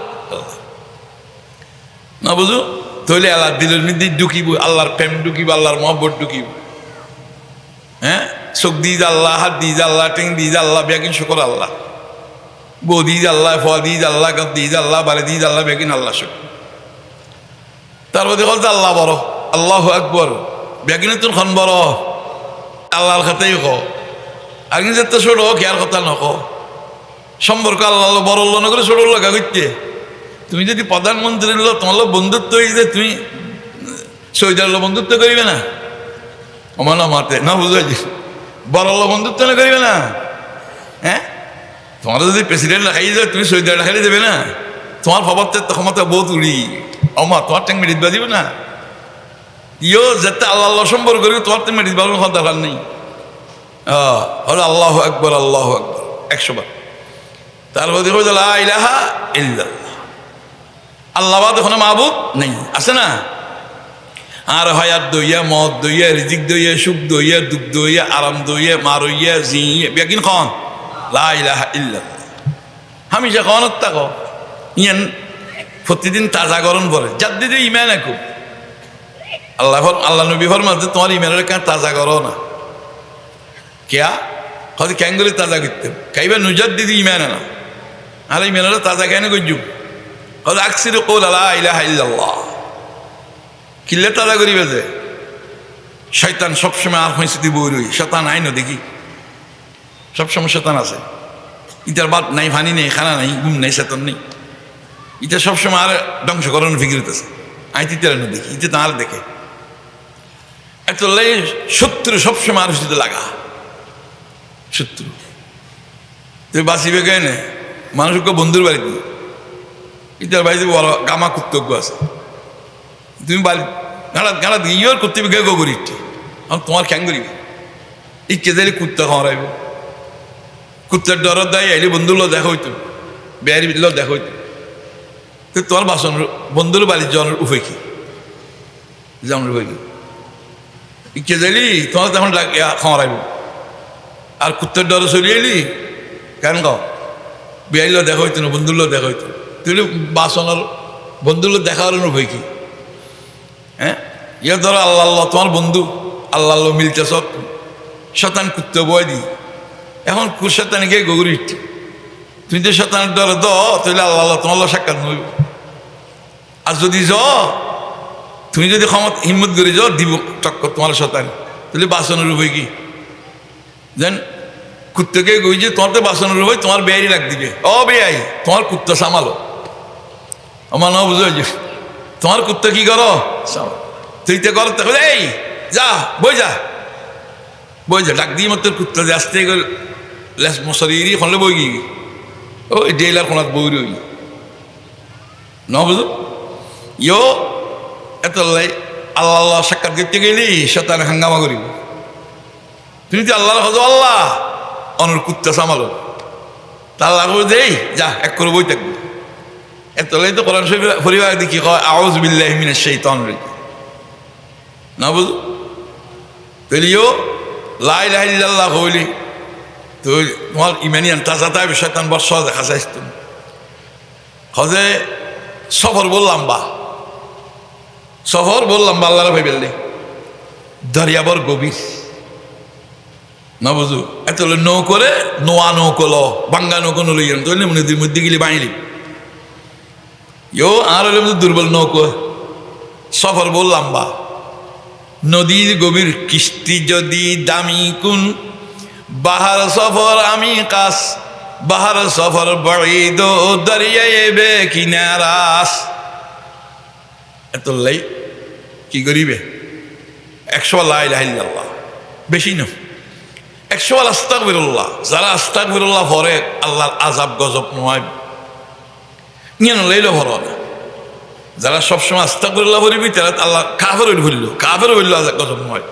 না বুঝো। তাহলে আল্লাহ দিলের মধ্যে ঢুকিব, আল্লাহর প্রেম ঢুকিব, আল্লাহর মহব্বত ঢুকিব। হ্যাঁ চোখ দিয়ে আল্লাহ, হাত দিয়ে আল্লাহ, টেং দিয়ে আল্লাহ, বেগিন শকর আল্লাহ, বউ দিয়ে আল্লাহ, ফ দিয়ে আল্লাহ, গাত দিয়ে আল্লাহ, বাড়ি দিয়ে আল্লাহ, বেগিন আল্লাহ শকর। তারপরে বলতে আল্লাহ বড়, আল্লাহু আকবর, বেগিনে তোর খন বড় আল্লাহর খাতেই ক, আগে যেতে ছোট খেয়ার কথা নক, সম্পর্ক আল্লাহ বড় না করে ছোট লাগা করতে। তুমি যদি প্রধানমন্ত্রীর লোক তোমার লোক বন্ধুত্ব হয়ে তুমি সৌদির লোক বন্ধুত্ব করিবে না, আমার না মাতে না বুঝাই বড় বন্ধুত্ব না করিবে না? হ্যাঁ, তোমার যদি প্রেসিডেন্ট রাখাই যাবে, তুমি সৌদি আরব রাখাই দেবে না? তোমার খবরটা ক্ষমতা বহুত উড়ি অমা, তোমার ট্যাঙ্ক মেরিট বাজিব না? ইও যাতে আল্লাহ সম্পর্ক করিবে, তোমার তো মেরিট বাজার কোনো দরকার নেই। হলো আল্লাহু আকবার, আল্লাহু আকবার 100 বার। তারপর দেখো লা ইলাহা ইল্লাল্লাহ, আল্লাহ বাদে কোনো মাবুদ নেই, আছে না? আর হায়াত দইয়া, মদ দইয়া, রিজিক দইয়া, সুখ দইয়া, দুঃখ দইয়া, আরাম দইয়া, মারইয়া, জিয়া বেকিন খন লা ইলাহা ইল্লাল্লাহ। হামেশা কনত থাকো ইয়ান, প্রতিদিন তাজা গরম পরে যার দিদি ইমান একু আল্লাহ নবী ফরমান যে তোমার ইমানের কারণে তাজা করো না। কেয়া হয়তো ক্যাঙ্গুলি তাজা করতে খাইবা নুজার দিদি ইমান না, আর ইমানের তাজা কেন করছু? হয়তো আকসির কৌল লা ইলাহা ইল্লাল্লাহ কিল্লে তাজা করিবে যে শয়তান সবসময় আর হয়েছে দিব রই শতান আইন দেখি, সবসময় শতান আছে। ইটার বাদ নাই, ফানি নেই, খানা নাই, ঘুম নেই, শতান নেই। এটা সবসময় আর ধ্বংস করানো ফিকিরতেছে। আইতিটার দেখি, ইতে তো আর দেখে একটা শত্রু সবসময় আর শুধু লাগা শত্রু। তুই বাঁচিবে কেন? মানুষকে বন্ধুর বাড়িতে, ইটার বাড়িতে বড় গামা কুত্তজ্ঞ আছে, তুমি বাড়ি গাড়াত গাড়াত ইয়ের করতে গে গো করি তোমার খ্যাং করিবে ইচ্ছে দিলে কুত্তা খাওয়াইব। কুত্তার ডর দেয় আইলে বন্ধুর দেখা হইতো, বেয়ারি দেখা হইতো। তো তোমার বাসন বন্ধুর বাড়ির জনের উপায় কি? জনের উপায় কি? ইচ্ছে দিলি তোমার তখন খাওয়াইব। আর কুত্তার ডরে চলি এলি কেন গাও? বেয়ারিল দেখা হইতো না, বন্ধুর দেখা হইতো। তুই বাসনের বন্ধুর দেখা হওয়ার উপায় কি? হ্যাঁ, ইয়ে ধরো আল্লাহ আল্লাহ তোমার বন্ধু, আল্লাহ আল্লাহ মিলতে সব শতান কুত্তে বয় দি। এখন শতানে গিয়ে গগুরি তুমি তো শতানের ডরে দ, তাহলে আল্লাহ আল্লাহ তোমার সাক্ষাৎ নইব। আর যদি তুমি যদি ক্ষমতা হিম্মত করে যাও দিব টক্কর তোমার শতান, তাহলে বাসনের উপায় কি? দেন কুত্তকে গই যে তোমার তো বাসনের উপায় তোমার বেয়ারি লাগ দিবে। ও বেয়াই, তোমার কুত্তা সামালো আমার না বুঝে তোমার কুত্তা কি করো? তুই তো করো, তাহলে এই যা বই যা বই যা ডাক দিয়ে মতো কুত্তা যে আসতে গেল লেস মশারি খনলে বই গিয়ে ও ডেইলার কোনাত বই রই ন বুঝো ইয়ো এত আল্লাহ আল্লাহ সাক্ষাৎ করতে গেলি শতান হাঙ্গামা করিব। তুমি তো আল্লাহ হজো আল্লাহ অনর কুত্তা সামালো তা আল্লাহ দেই যা এক করে বই থাকবে। এতলাই তো কোরআন শরীফ পরিবার দেখি কয় আউযু বিল্লাহি মিনাশ শাইতানির রাজিম না বুঝো। তাহলেও লা ইলাহা ইল্লাল্লাহ হইলি তো তোমার ইমানিয়ান তাজা তাইবে শয়তান বর্ষ দেখা যাইছ। তুমি হজে সফর বললাম বা সফর বললাম বা আল্লাহরা ভাই বেললে দরিয়াবর গভীর না বুঝো। এত নৌ করে নোয়া নৌকো ল বাঙ্গা নৌকো নলইয়ান তো নদীর মধ্যে গেলে বাঁইলি ইয়ো আর দুর্বল নৌকো সফর বললাম বা নদীর গভীর কিস্তি যদি দামি কুন বাহার সফর আমি কাস বাহার সফর বড়িদ দরিয়ায় বে কিনারাস। এত লাই কি করিবে 100 লা ইলাহা ইল্লাল্লাহ বেশি না 100 আস্তাগফিরুল্লাহ। যারা আস্তাগফিরুল্লাহ পড়ে আল্লাহর আযাব গজব নয় নিয়ে লইলে ভরো না। যারা সবসময় আস্তাগফিরুল্লাহ বলবি তারা আল্লাহ কাফের হইল কাফের হইল গজব নয়।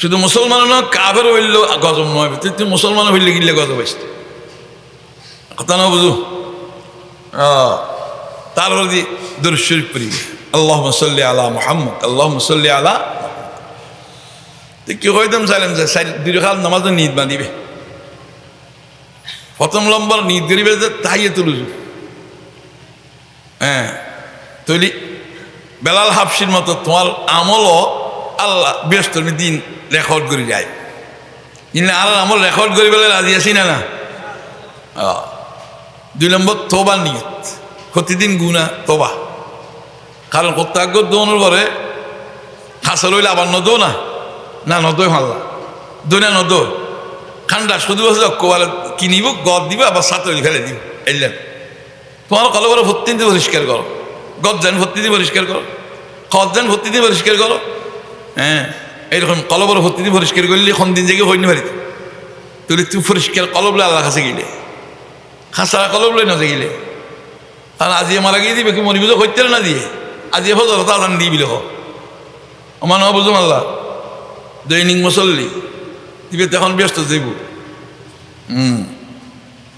শুধু মুসলমান না কাফের হইল গজব নয়। তুই মুসলমান হইলে গিলে গজব আসতে কথা না বুঝু। তারপরে দি দুরূদ শরীফ পড়িবে আল্লাহুম্মা সাল্লি আলা মুহাম্মদ আল্লাহুম্মা সাল্লি আলা। কি হইতাম চাইলাম যে দুই রাকাত নামাজ নিয়ত বাঁধিবে। প্রথম নম্বর নিয়ত করিবে যে তাহিয়াতুল উযু। হ্যাঁ তৈলি বেলাল হাফসির মতো তোমার আমলও আল্লাহ বৃহস্পতির দিন রেকর্ড করে যায়। কিন্তু আর আমল রেকর্ড করে বেলা রাজি আছি না না। 2 নম্বর তোবার নিয়ত প্রতিদিন গুনা তোবা। কারণ প্রত্যাজ্ঞ দোনোর পরে হাসা রইলে আবার নদো না না নদয় হাল্লা দই না নদয় ঠান্ডা শুধু বসে কোয়ালে কিনিব গদ দিব আবার সাঁতরে ফেলে দিব এলেন। তোমার কল করে ভর্তি দিয়ে পরিষ্কার করো, গদ যান ভর্তি দিয়ে পরিষ্কার করো, খদ যান ভর্তি দিয়ে পরিষ্কার করো। হ্যাঁ এইরকম কলবর ভর্তি পরিষ্কার করলে এখন দিন জেগে হইনি পারি তুই তুই পরিষ্কার কলব লই আল্লাহ কাছে গেলে খাঁচা কলব লই না গেলে কারণ আজিয়ে মারা গিয়ে দিবে কি মরিবুজো হইতে না দিয়ে আজিয়ে ফজর আজান দিয়ে বিলে আমার নয় বুঝুম আল্লাহ দৈনিক মুসল্লি দিবে তখন ব্যস্ত যাইব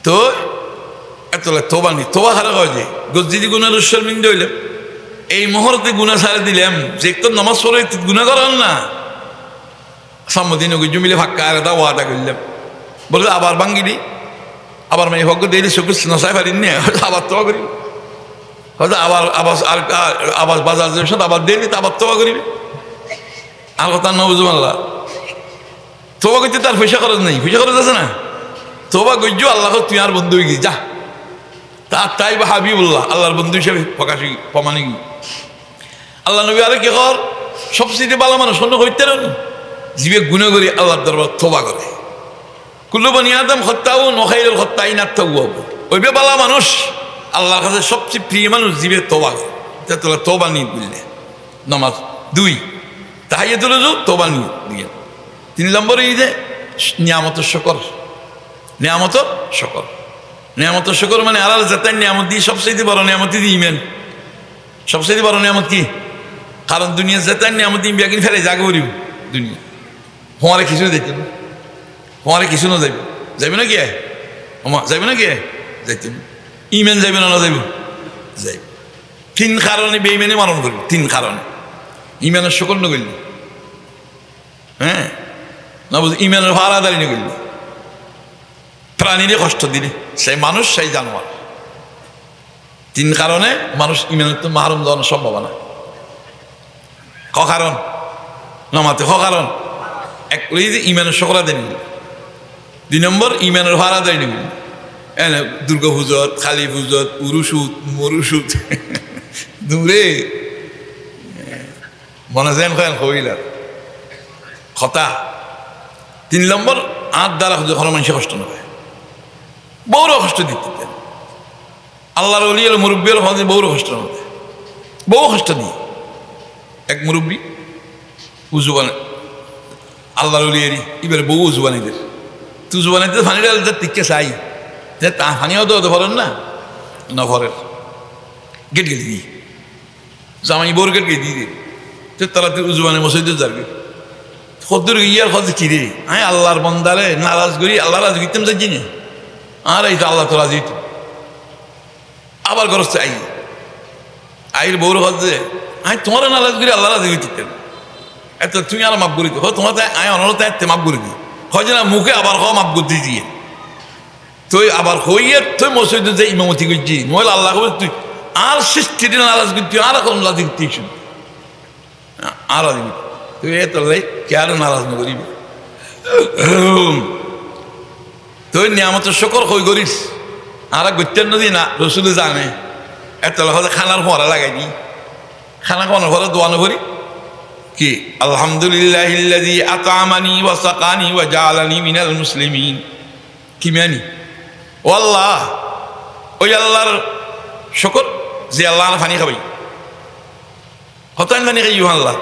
তো এত তোবা নি তোবা খারা কয় যে গজ্জিদি গুণার শর্মিন্দা হইলাম এই মুহূর্তে গুণা ছাড়ে দিলাম যে একটু নামাজ পড়ে গুণা করান না সম্মতি নগর মিলে ফাঁকা আর এটা ওয়াদা করলাম বলে আবার ভাঙ্গি দিই আবার মানে হক দিলে চকুর নশায় পারিনি নে আবার তোবা করি হয়তো আবার আবার আর আবার বাজার যাবে সাথে আবার দিলি তো আবার তোবা করিবে আর কথা না বুঝুম আল্লাহ তোবা করতে তার পয়সা খরচ নেই পয়সা খরচ আছে না তোবা গজ্জু আল্লাহ তুই আর বন্ধু হয়ে গিয়ে যা তাই বা হাবিবুল্লাহ আল্লাহর বন্ধু হিসেবে প্রমাণে গিয়ে আল্লাহ নবী আরে কি কর সবচেয়ে ভালো মানুষ অন্য হইতে না জীবে গুণে করি আল্লাহর দরবার তোবা করে কুল্লু বনি আদম হত্যাও নখাইল হত্যা ইনাত্তাও ওইবে বালা মানুষ আল্লাহর কাছে সবচেয়ে প্রিয় মানুষ জীবে তোবা করে তোলা তোবা নিয়ে বুঝলে নমাজ 2 তাহিয়াতুল ওযু তোবা নিয়ে দিয়ে 3 নম্বরে এই যে নিয়ামতের শকর নিয়ামতের শকর নিয়ামতের শকর মানে আল্লাহর জাতের নিয়ামত দিয়ে সবচেয়ে বড় নিয়ামতই দিয়ে ইমান সবচেয়ে বড় নিয়ামত কি কারণ দুনিয়ার জাতের নিয়ামত দিয়ে বিয়াকিন ফেলে জাগে করিব দুনিয়া হমারে কিছু দেখতেন হমারে কিছু না যাইব যাইবে না কি যাইবে না কি যাইতেন ইমান যাইবে না যাইব যাইব 3 কারণে বেইমানে মারণ করবি 3 কারণে ইমানের শকর না করলি হ্যাঁ না বুঝ ইমানের ভাড়াদারি না করলি প্রাণীরে কষ্ট দিলে সেই মানুষ সেই জানোয়ার 3 কারণে মানুষ ইমানের তো মারণ যাওয়ার সম্ভাবনা ক কারণ নমাতে ক কারণ এক লই যে ইমানের শকরা দেন 2 নম্বর ইমানের ভাড়াদারি নিবি এনে দুর্গা পুজোত কালী পুজোত উরুসুত মরুসুত দূরে মনে যেন কেন কইলার কথা 3 নম্বর আর দ্বারা যখন মানুষের কষ্ট না হয় বড় কষ্ট দিতে আল্লাহর ওলি হল মুরব্বীর হতে বড় কষ্ট না বহু কষ্ট দিই এক মুরব্বী উজুবান আল্লাহর ওলি এরি এবারে বহু উজুবানিদের তুই উজুবানিতে ফানি ডাল টিকে চাই যে তা ফানিও তো ফরেন না ফরের গেট গেলি দিই জামাই বোর গেট গিয়ে দিয়ে তো তারা তুই উজুবানে মসজিদে যাবে কদ্দুর ইয়ার কত কিরে হ্যাঁ আল্লাহর বন্দারে নারাজ করি আল্লাহ রাজ গিতাম যাচ্ছি না আর এই তো আল্লাহ তো রাজি তো আবার গরজ আইর বউর হচ্ছে আই তোমার নারাজ করি আল্লাহ রাজি গিতেন এত তুমি আর মাপ করি তো তোমার আয় অনলতে মাপ করে দিই হয় যে না মুখে আবার হ মাপ করতে দিয়ে তুই আবার হইয়ে তুই মসজিদে যে ইমামতি করছি মহিলা আল্লাহ তুই আর সৃষ্টি নারাজ করছি আর এখন রাজি করতে আর রাজি তুই এত কে আর নারাজ না করিবি তুই নিয়ামতের শকর হই করিস আর গত্যেন নদী না রসুলে জানে এত খানার ফরা লাগাই দি খানা খাওয়ানোর ফলে দোয়ানো করি কি আলহামদুলিল্লাহিল্লাযী আত'আমানি ওয়া সাকানি ওয়া জাআলানি মিনাল মুসলিমিন কি মানি ও আল্লাহ ওই আল্লাহর শকর যে আল্লাহ ফানি খাবাই হতান ফানি খাই আল্লাহ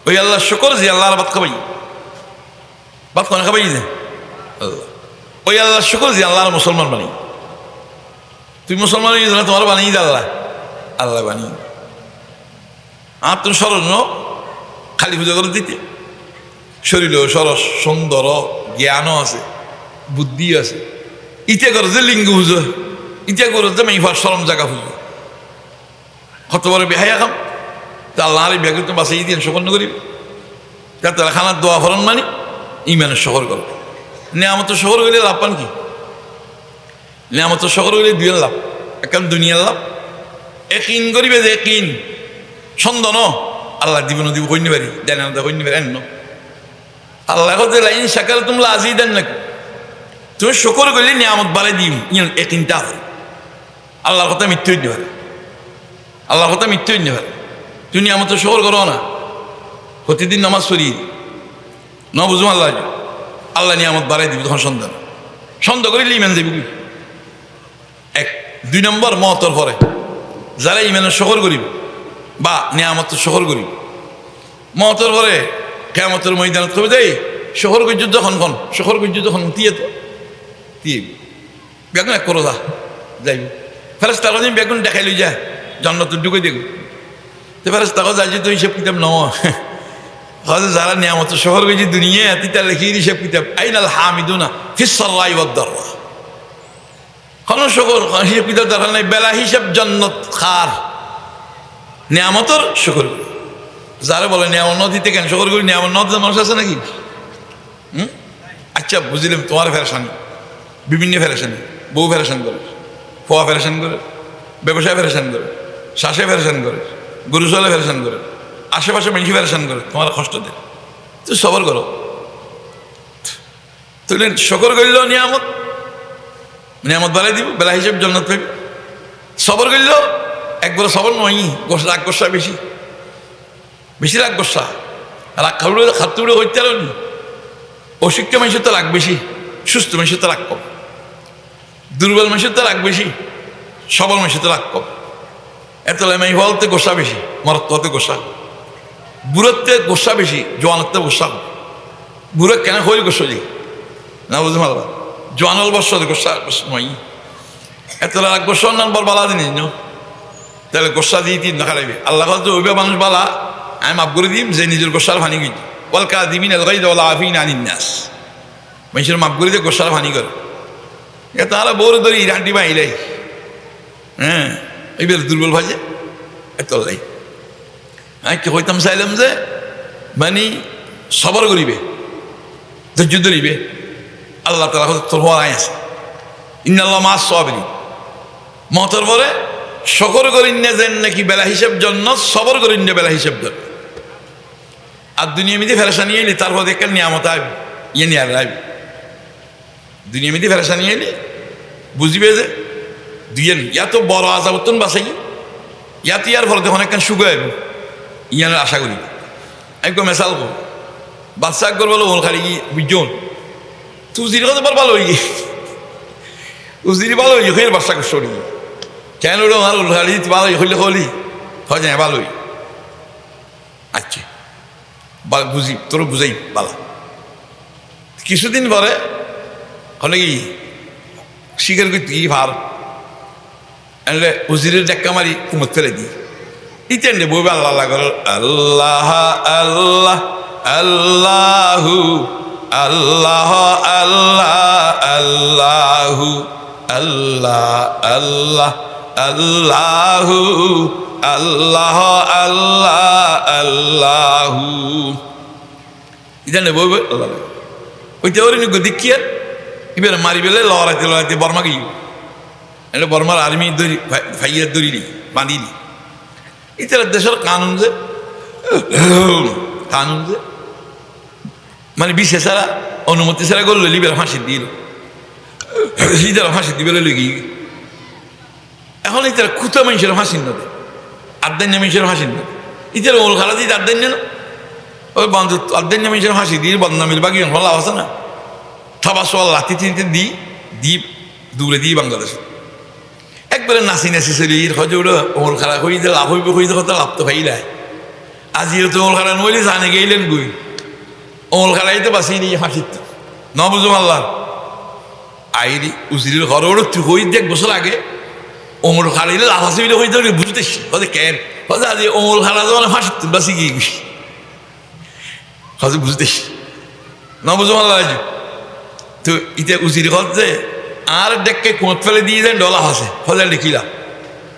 ওই আল্লাহর শকর যে আল্লাহর ভাত খাবাই ভাত কোন খাবাই যে আল্লাহ ওই আল্লাহর শকর যে আল্লাহর মুসলমান বানি তুই মুসলমান তোমার বানিয়ে দে আল্লাহ আল্লাহ বানিয়ে আর তুমি সরস ন খালি পূজা করে দিতে শরীর সরস সুন্দর জ্ঞানও আছে বুদ্ধি আছে ইতে করে যে লিঙ্গ পুজো ইতে করে যে মেফার সরম জায়গা পুজো কত বড় বেহাইয়া খাম তা আল্লাহ আর বেগে তুমি বাসাই দিয়ে সকন্ন করিবে তারা খানার দোয়া ফরন মানি ইমানের শহর করো নিয়ামতের শহর গেলে লাভ পান কি নিয়ামতের শহর গেলে 2 লাভ এখন দুনিয়ার লাভ একিন করিবে যে একিন সন্দেহ ন আল্লাহ দিব না দিব কইনি পারি দেন না কইনি পারি এন্ন আল্লাহ যে লাইন শাকার তোমরা আজি দেন নাকি তুমি শুকর করলে নিয়ামত বাড়াই দিম একিনটা হয় আল্লাহর কথা মৃত্যু হইতে পারে আল্লাহর কথা মৃত্যু হইতে পারে তুই নিয়ামতের শহর করো না প্রতিদিন নামাজ পড়ি ন বুঝুম আল্লাহ আল্লাহ নিয়ামত বাড়াই দিবি তখন সন্দেহ করিলে ইমান যাবি 2 নম্বর মতর পরে যারা ইমানের শহর করিব বা নিয়ামতের শহর করিব মতর পরে কেয়ামতের ময়দানত কবে দেয় শহর গজ্য যখন খন শহর গজ্য যখন দিয়ে তো দিয়ে বেগুন এক করো যাইব ফেরেস্তা দিন বেগুন দেখাই লই যায় জন্নত ঢুকে দেখব তো ফেরেস্তা যাই যে তো হিসেব কিতাব ন হয়তো যারা নিয়ামত শহর গেছি দুনিয়া তিতা লিখিয়ে হিসেব কিতাব আইনাল হামিদুনা ফিসসাল্লাহি ওয়াদ-দাররা কোন শকর হিসেব কিতাব দরকার নাই বেলা হিসাব জন্নত খার নিয়ামতর শকর যারা বলে নিয়ামত ন দিতে কেন শকর করি নিয়ামত ন দিতে মানুষ আছে নাকি আচ্ছা বুঝলাম তোমার ফেরেশানি বিভিন্ন ফেরেশানি বউ ফেরেশান করে ফোয়া ফেরেশান করে ব্যবসায় ফেরেশান করে শ্বাসে ফেরেশান করে গরু চলে ফেরেশান করে আশেপাশে মানুষ ফেরেশান করে তোমার কষ্ট দেয় তুই সবর করো তুই শকর করিল নিয়ামত নিয়ামত বাড়াই দিব বেলা হিসেব জন্নত পাবি সবর করিল একবার সবর নয় রাগ গোসা বেশি বেশি রাগ গোসা রাগ খাতে উড়ে হইতে পারি অশিক্ষা মানুষের তো রাগ বেশি সুস্থ মানুষের তো রাগ কম দুর্বল মানুষের তো রাগ বেশি সবল মানুষের তো রাগ কম এত আমি হলতে গোসা বেশি মরত্বতে গোসা বুড়োতে গোসা বেশি জোয়ানতে গোসা বুড়ো কেন হইল গোসা দিই না বুঝতে পারবা জোয়ানল বর্ষ গোসা নয় এত রাগ গোসা নাম বল বালা দিন তাহলে গোসা দিয়ে তিন দেখা লাগবে আল্লাহ তো ওইভাবে মানুষ বালা আমি মাফ করে দিম যে নিজের গোসার ভানি গেছি বলকা দিবিন আফিন আনিন নাস মানুষের মাফ করে দিয়ে গোসার ভানি করে এ তাহলে বউর ধরি ইরানটি বা ইলাই হ্যাঁ এইবার দুর্বল ভাজে এত লাই আমি কি হইতাম চাইলাম যে মানে সবর করিবে ধৈর্য ধরিবে আল্লাহ তালা তোর হওয়ার আয় আছে ইন্নাল্লাহ মাস সবরি মতর পরে শকর করিন না যেন নাকি বেলা হিসাব জন্য সবর করিন না বেলা হিসাব জন্য আর দুনিয়া মিদি ফেরেশানি এলি তারপর দেখে নিয়ামত আবি ইয়ে নিয়ে আবি দুনিয়া মিদি ফেরেশানি এলি বুঝিবে যে দুইয়েন ইয়াতো বড় আজাব উত্তন বাসাই ইয়াত ইয়ার ফলে দেখুন একখান সুখ আইব ইয়ার আশা করি একদম মেশাল কর বাচ্চা একবার বলো ওল খালি বুঝজন তুজির কথা বল ভালো হয়ে উজিরি ভালো হয়ে গিয়ে বাচ্চা সরি কেন ওটা আমার ওল খালি ভালো হইলে হলি হয় যায় ভালোই আচ্ছা বুঝি তোর বুঝাই বালা কিছুদিন পরে হলে কি স্বীকার করতে কি ভার এনলে উজিরের ডাক্কা মারি কুমত ফেলে দিই ইতেন রে বইবে আল্লাহ আল্লাহ করো আল্লাহ আল্লাহ আল্লাহু আল্লাহ আল্লাহ আল্লাহু আল্লাহ আল্লাহ আল্লাহু আল্লাহ আল্লাহ আল্লাহু ইতেন রে বইবে আল্লাহ ওইটা ওর দেখিয়ার এবার মারি বেলে লড়াইতে লড়াইতে বর্মা গিয়ে এটা বর্মার আর্মি দড়ি ভাইয়ের দড়িলি বাঁধিলি ইতার দেশের কানুন যে মানে বিশেষ ছাড়া অনুমতি ছাড়া করলো লিবের ফাঁসি দিল ইতার ফাঁসি দিবে লেগে এখন ইতার খুঁতো মানুষের ফাঁসি নদে আর্দান্য মানুষের ফাঁসি নদে ইতার ওল খালা দিই আর্দান্য না ওই বন্ধু আর্দান্য মানুষের ফাঁসি দিয়ে বদনামির বাকি লাভ আছে না সবার সবার লাঠি চিনতে দিই দূরে দিই বাংলাদেশে একবারে নাচি নাচি চলি হয়তো ওটা ওল খারা হয়ে যে লাভ হইব হয়ে কথা লাভ তো খাই নাই আজিও তো ওল খারা নইলে জানে গেলেন গই ওল খারাই তো বাঁচিয়ে নিয়ে হাসিত ন বুঝো আল্লাহ আইরি উজিরির ঘর ওর তুই হই দেখ বছর আগে ওমর খারাইলে লাভ আছে বলে হয়ে যাবে বুঝতেছি হয়তো কেন হয়তো আজ ওমর খারা যখন হাসিত বাঁচি গিয়ে গেছি হয়তো বুঝতেছি ন বুঝো আল্লাহ তো ইতে উজির ঘর যে আর দেখকে কোঁত ফেলে দিয়ে দেন ডলা হাসে হজেন দেখিলা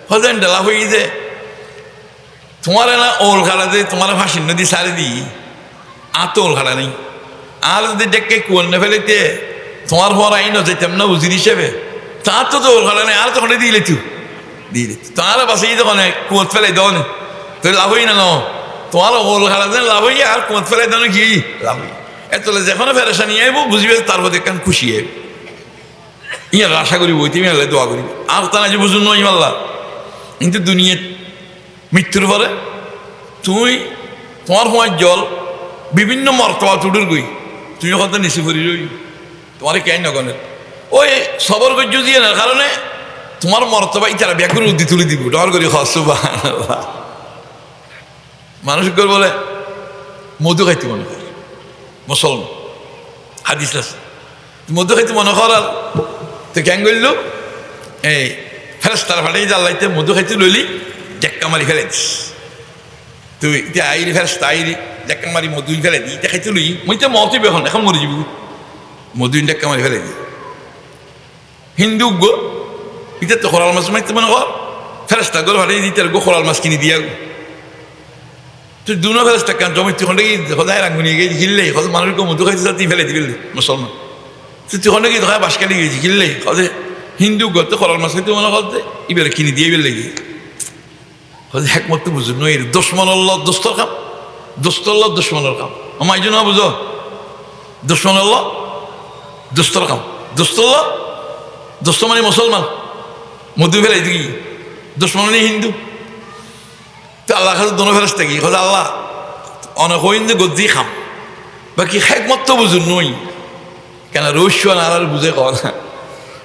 হজেন ডলা হয়ে যে তোমার না ওল খাড়াতে তোমার ফাঁসি নদী সারে দিই আর তো ওল খাড়া নেই আর যদি দেখকে কোন না ফেলেতে তোমার হওয়ার আইন যেতাম না উজির হিসেবে তার তো ওল খাড়া নেই আর তখন দিলে তুই দিলে তার বাসে তখন কোঁত ফেলে দাও না তো লাভ হই না তোমার ওল খাড়াতে লাভ হই আর কোঁত ফেলে দাও না কি লাভ হই এত যখন ফেরেশানি আইব বুঝবে তারপর দেখেন খুশি আইব ইয়ার আশা করি বইতে আমি আল্লাহ দোয়া করি আর তা না যে বুঝুন নয় আল্লাহ কিন্তু দুনিয়া মৃত্যুর পরে তোমার সময় জল বিভিন্ন মর্তবা তুডুর গই তুমি হয়তো নিচে করি রই তোমার কেন নগনের ওই সবর গজ্য দিয়ে না কারণে তোমার মর্তবা ইতারা ব্যাকুর উদ্দি তুলে দিব ডর করি হসুবা মানুষ বলে মধু খাইতে মনে করে মুসলমান হাদিস আছে মধু খাইতে মনে করার তো কেন করল এই ফেরেস্তার ফাটাই জ্বালাইতে মধু খাইতে লইলি ডেক্কা মারি ফেলে দিস তুই এতিয়া আইরি ফেরেস্তা আইরি ডেক্কা মারি মধু ফেলে দিই এটা খাইতে লই মই তো মতে এখন মরে যাবি মধু ডেক্কা মারি ফেলে দিই হিন্দু গো এটা তো খরাল মাছ মাইতে মনে কর ফেরেস্তা গোল ফাটাই দিতে গো খরাল মাছ কিনে দিয়া গো তুই দুনো ফেরেস্তা কেন জমি তুই খন্ডে সদায় রাঙ্গুনি গিয়ে গিললেই কত মানুষকে মধু খাইতে তুই ফেলে দিবি মুসলমান তুই খন্ডে গিয়ে দেখা বাস কালি গিয়েছি গিললেই কদে হিন্দু গতে খরাল মাছ খাইতে মনে করতে এবারে কিনে দিয়ে বেলে গিয়ে হয়তো একমত বুঝুন নই দুশ্মনাল্লাহ দোস্তর কাম দোস্তল্লাহ দুশ্মনের কাম আমার এই জন্য বুঝো দুশ্মনাল্লাহ দোস্তর কাম দোস্তল্লাহ দোস্ত মানে মুসলমান মধু ফেলাই দিই দুশ্মন মানে হিন্দু তো আল্লাহ কাছে দোনো ফেরস্তা কি হলে আল্লাহ অনেক হিন্দু গদ্দি খাম বাকি একমত তো বুঝুন নই কেন রহস্য না আর বুঝে কওয়া না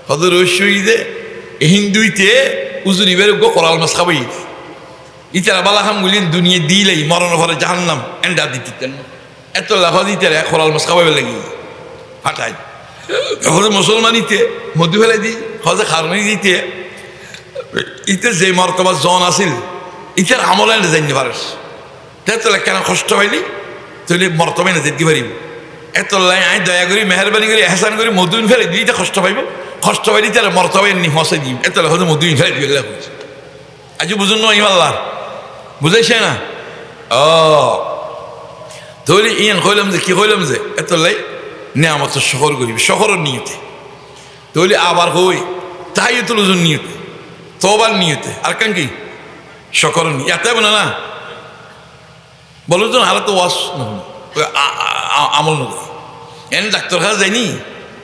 হয়তো রহস্য দে হিন্দুইতে উজুরি বের গো করাল মাছ খাবই ইতারা বালা খাম গুলিন দুনিয়া দিলেই মরণ ঘরে জাহান্নাম এন্ডা দিতেন এত লাভ দিতে খরাল মাছ খাবাই লাগি ফাটাই হলে মুসলমানিতে মধু ফেলাই দিই হজে খারমাই দিতে ইতে যে মর্তবা জন আছিল ইতার আমল এনে জানি পারিস তাহলে কেন কষ্ট হইলি তুই মর্তবাই না যেতে পারিব এত লাই আই দয়া করি মেহরবানি করি এহসান করি মধুন ফেলে দিই কষ্ট পাইব কষ্ট পাইলি তাহলে মর্তবাই নি হসে দিই এত হয়তো মধুন ফেলে দিবে আজ বুঝুন না ইমাল্লাহ বুঝাইছে না ও তাহলে ইয়ান কইলাম যে কি কইলাম যে এত লাই নিয়ামত শহর করিবি শহরের নিয়তে তাহলে আবার হই তাহিয়াতুল উজুর নিয়তে তওবার নিয়তে আর কেন কি শকরের নিয়তে এত না না বলো তো হালে তো ওয়াশ আমল নয় এন ডাক্তার কাছে যায়নি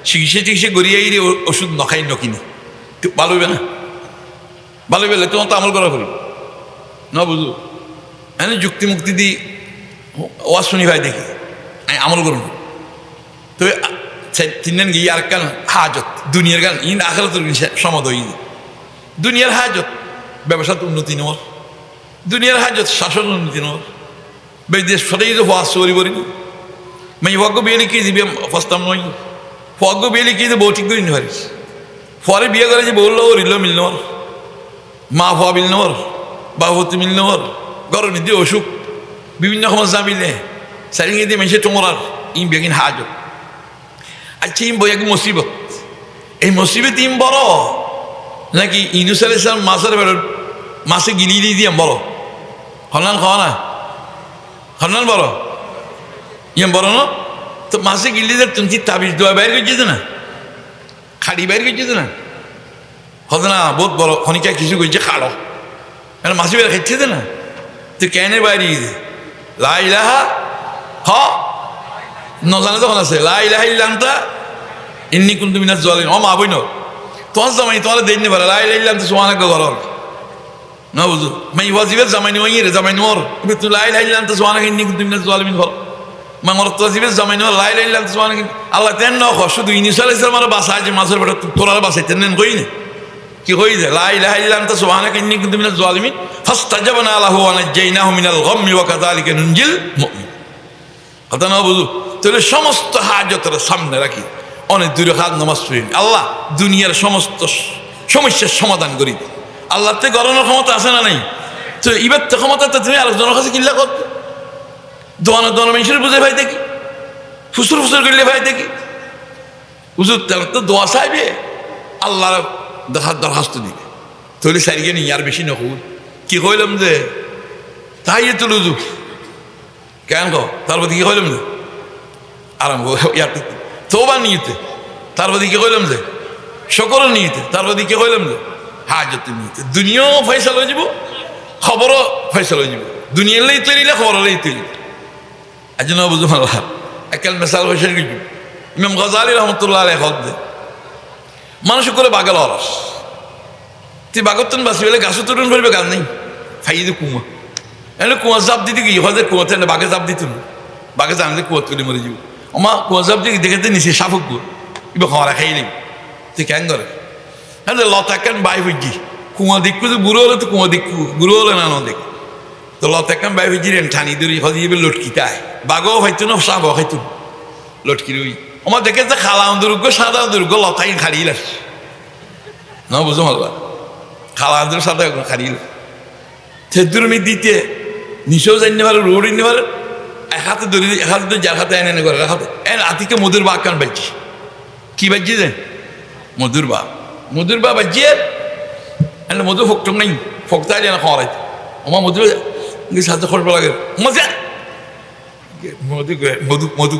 চিকিৎসা গড়িয়ে আইরে ওষুধ নখাই নকিনি ভালো হইবে না ভালো হইবে তোমার তো আমল করা করি না বুঝো এনে যুক্তি মুক্তি দি ওয়াজ শুনি ভাই দেখি আমি আমল করুন তো তিনজন গিয়ে আর কেন হাজত দুনিয়ার গান ইন আখের তোর সমাদ হই দুনিয়ার হাজত ব্যবসাত উন্নতি নেওয়ার দুনিয়ার হাজত শাসন উন্নতি নেওয়ার বেশ সদাই তো ওয়াজ করি করিনি मैं फग बिये की दिव्य फस्ताम नई फग बिये की बो ठीक कर पारिस फरे बिये करे बोल रिलो मिलने मा फा मिलने बाबती मिलने घर निधि असुख विभिन्न समस्या मिले सारिंगे दिए मैं टोमरार इन बेगिन हाजत अच्छा इन बया की मुसीबत এই মুসিবত ইম বড় নাকি ইউনুস আলাইহিস সালাম মাছে গিলি দিয়ে বড় হনান খাওয়া না হনান বড় ইয়ে বড় না তো মাসে গিলি তুমি কি তাবিজ দোয়া বাইর করছে না খাড়ি বাইর করছে না হতো না বহুত বড় খনিকা কিছু করছে খাড়ো মানে মাসি বের খাচ্ছে না তুই কেন বাইরে লা ইলাহা হ নজানে তখন আছে লা ইলাহা ইল্লা আনতা ইন্নী কুনতু মিনাজ জালিমিন ও মা বইন তোমার জামাই তোমার দেন নি পারে লা ইলাহা ইল্লা আনতা সুবহানাকা গরর না বুঝো মাই ওয়াজিবের জামাই নই রে জামাই নর তুই লা ইলাহা ইল্লা আনতা সুবহানাকা ইন্নী কুনতু মিনাজ জালিমিন বল মাঙ্গর তজিবের জামাই নর লা ইলাহা ইল্লা আনতা সুবহানাকা আল্লাহ তেন ন শুধু ইউনুস আলাইহিস সালামের বাসা যে মাছের বেটা তোরা বাসাইতেন নেন কই না কি হই যায় লা ইলাহা ইল্লা আনতা সুবহানাকা ইন্নী কুনতু মিনাজ জালিমিন ফাস্তাজাবনা লাহু ওয়া নাজাইনাহু মিনাল গাম্মি ওয়া কাযালিকা নুনজিল মুমিন কথা না বুঝু তাহলে সমস্ত হাজতের সামনে রাখি অনেক দূরে হাত নামাজ পড়ি আল্লাহ দুনিয়ার সমস্ত সমস্যার সমাধান করি আল্লাহতে গড়ানোর ক্ষমতা আছে না নাই তো এবার তো ক্ষমতা তো তুমি আলোচনার কাছে কিল্লা করতে দোয়ানো দোয়ানো মানুষের বুঝে ভাই দেখি ফুসুর ফুসুর করলে ভাই দেখি হুজুর তার তো দোয়া চাইবে আল্লাহর দেখার দরখাস্ত দিবে তাহলে সারিকে নিয়ে আর বেশি নকুল কি কইলাম যে তাই তো লুজু কেন কো তারপর কি কইলাম যে আরাম ইয়ার তোবা নিয়েতে তারপর কি কইলাম যে শকর নিয়েতে তারপর কি কইলাম যে হাজত নিয়েতে দুনিয়াও ফয়সাল হয়ে যাব খবরও ফয়সাল হয়ে যাব দুনিয়ার লাই তৈরিলে খবর লাই তৈরি আজ না বুঝুন আল্লাহ একাল মেসাল হয়েছে কিছু ইমাম গাজালি রহমতুল্লাহ আলাইহি হদ মানুষ করে বাগাল অরস তুই বাগতন বাসি বলে গাছ তুলুন ফেলবে গাছ নেই ফাইয়ে কুয়া এনে কুয়া জাপ দিতে গিয়ে হয়তো কুয়াতে না বাঘে জাপ দিত না বাঘে জানলে কুয়া তুলে মরে যাব আমার কুয়া জাপ দিয়ে দেখে নিচে সাফক এবার খাওয়া খাই নেই তুই কেন করে হ্যাঁ লতা কেন বাই হইজি কুয়া দেখবো তো বুড়ো হলে তো কুয়া দেখবো বুড়ো হলে না দেখ তো লতা কেন বাই হইজি রেন ঠানি ধরি হজি এবার লটকিতে আয় বাঘও খাইতো না সাপও খাইতো লটকি রই আমার দেখে যে খালা দুর্গ সাদা দুর্গ লতাই খাড়িয়ে লাগছে না বুঝো মাল্লা খালা দুর্গ সাদা খাড়িয়ে সেদুর মি দিতে নিশেও জানতে পারে রোড নিতে পারে এক হাতে ধরে এক হাতে ধরে যার হাতে এনে করে এক হাতে এন আতিকে মধুর বাঘ কান বাজছি কি বাজছে যে মধুর বা বাজিয়ে এনে মধু ফোকটং নাই ফোকতাই না খাওয়াই আমার মধু সাথে খরচ লাগে মজা মধু মধু মধু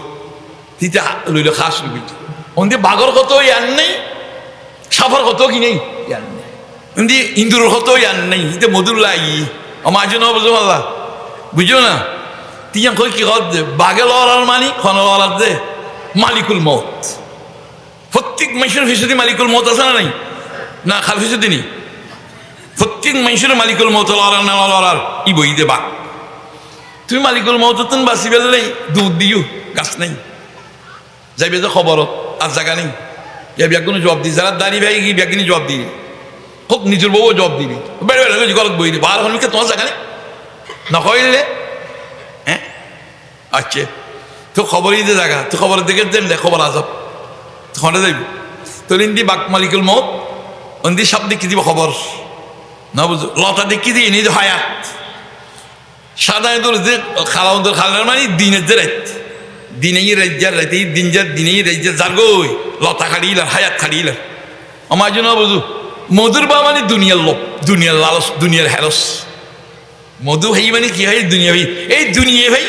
তিতে লইলে খাস লইছি ওদের বাঘর কত ইয়ান নেই সাফার কত কি নেই ইয়ান নেই ওদের ইন্দুরের কত ইয়ান নেই ইতে মধুর লাগি আমার জন্য বুঝো আল্লাহ বুঝো না তিন কই কি কর দে বাঘে লড়ার মানি খন লড়ার দে মালিকুল মত প্রত্যেক মানুষের ফিসদি মালিকুল মত আছে না নাই না খাল ফিসদি নেই প্রত্যেক মানুষের মালিকুল মত লড়ার না লড়ার ই বই দে বাঘ তুমি মালিকুল মত তুমি বাঁচি পেলেই দুধ দিও গাছ নেই যাইবে যে খবর আর জায়গা নেই এ ব্যাগুনো জবাব দি যারা দাঁড়িয়ে ভাই কি ব্যাগিনী জবাব দিবি খুব নিজের বউ জবাব দিবি বেড়ে বেড়ে গলত বই দিবি বার হলকে তোমার জায়গা নেই নকইলে হ্যাঁ আচ্ছা তো খবরই দে জায়গা তো খবরের দিকে দেন দে খবর আজব তখন যাইব তোর ইন্দি বাক মালিকুল মত অন্দি সব দেখি দিব খবর না বুঝো লতা দেখি দিই নিজ হায়াত সাধারণ তোর যে খালা খালার মানে দিনের যে রাত দিনেই রাজ্যার রাতে দিন যার দিনেই রাজ্যার যার গই লতা খাড়িলার হায়াত খাড়িলার আমার জন্য বুঝু মধুর বা মানে দুনিয়ার লোক দুনিয়ার লালস দুনিয়ার হ্যালস মধু ভাই মানে কি হয় দুনিয়া ভাই এই দুনিয়া ভাই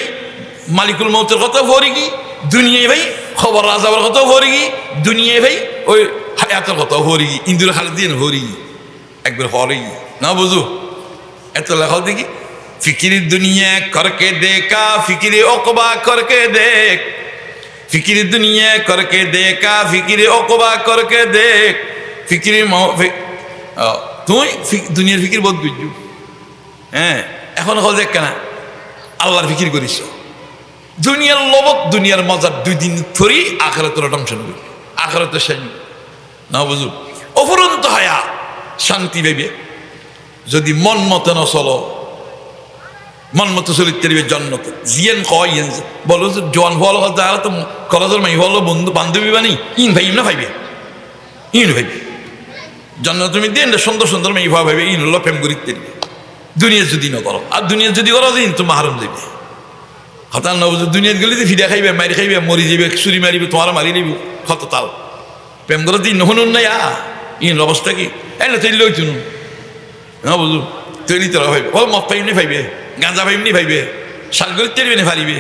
মালিকুল মৌতের কথা ভরি কি দুনিয়া ভাই খবর রাজাবার কথা ভরি কি দুনিয়া ভাই ওই হায়াতের কথা ভরি কি ইন্দুর খালি দিন ভরি একবার হরি না বুঝু এত লেখা দেখি फिक्री दुनिया करके देखा फिक्री ओकबा करके देख फिक्री दुनिया करके देखा फिक्री ओकबा करके देख फिक्री তুই দুনিয়ার ফিকির বোধ বুঝু হ্যাঁ এখন হল দেখ কেনা আল্লাহর ফিকির করিস দুনিয়ার লবক দুনিয়ার মজার দুই দিন ধরি আখেরাতের টেনশন করি আখেরাতের শান্তি না বুঝু অফুরন্ত হায়া শান্তি ভেবে যদি মন মতো না চলো মন মতো চলিতে জন্মতে জিয়েন কয়েন বলো যে জোয়ান হওয়ার কথা তাহলে তো কলেজের মাই হলো বন্ধু বান্ধবী বানি ইন ভাই না ভাইবে ইন ভাইবে জন্ম তুমি দিন সুন্দর সুন্দর মেয়ে ভাবে ইন হলো প্রেম করিতে দুনিয়া যদি না করো আর দুনিয়া যদি করো দিন তো মাহারম দেবে হঠাৎ না বুঝো দুনিয়ার গেলে ফিরে খাইবে মারি খাইবে মরি যাবে ছুরি মারিবে তোমার মারি নিবি কত তাল প্রেম করো দিন নহনুন না ইন অবস্থা কি এনে তৈরি লই চুন না বুঝু তৈরি তোরা ভাইবে ও মত পাইনি ভাইবে গাঁজা ভাইমনি ভাইবে শালগুলি তেরবে না ফারিবে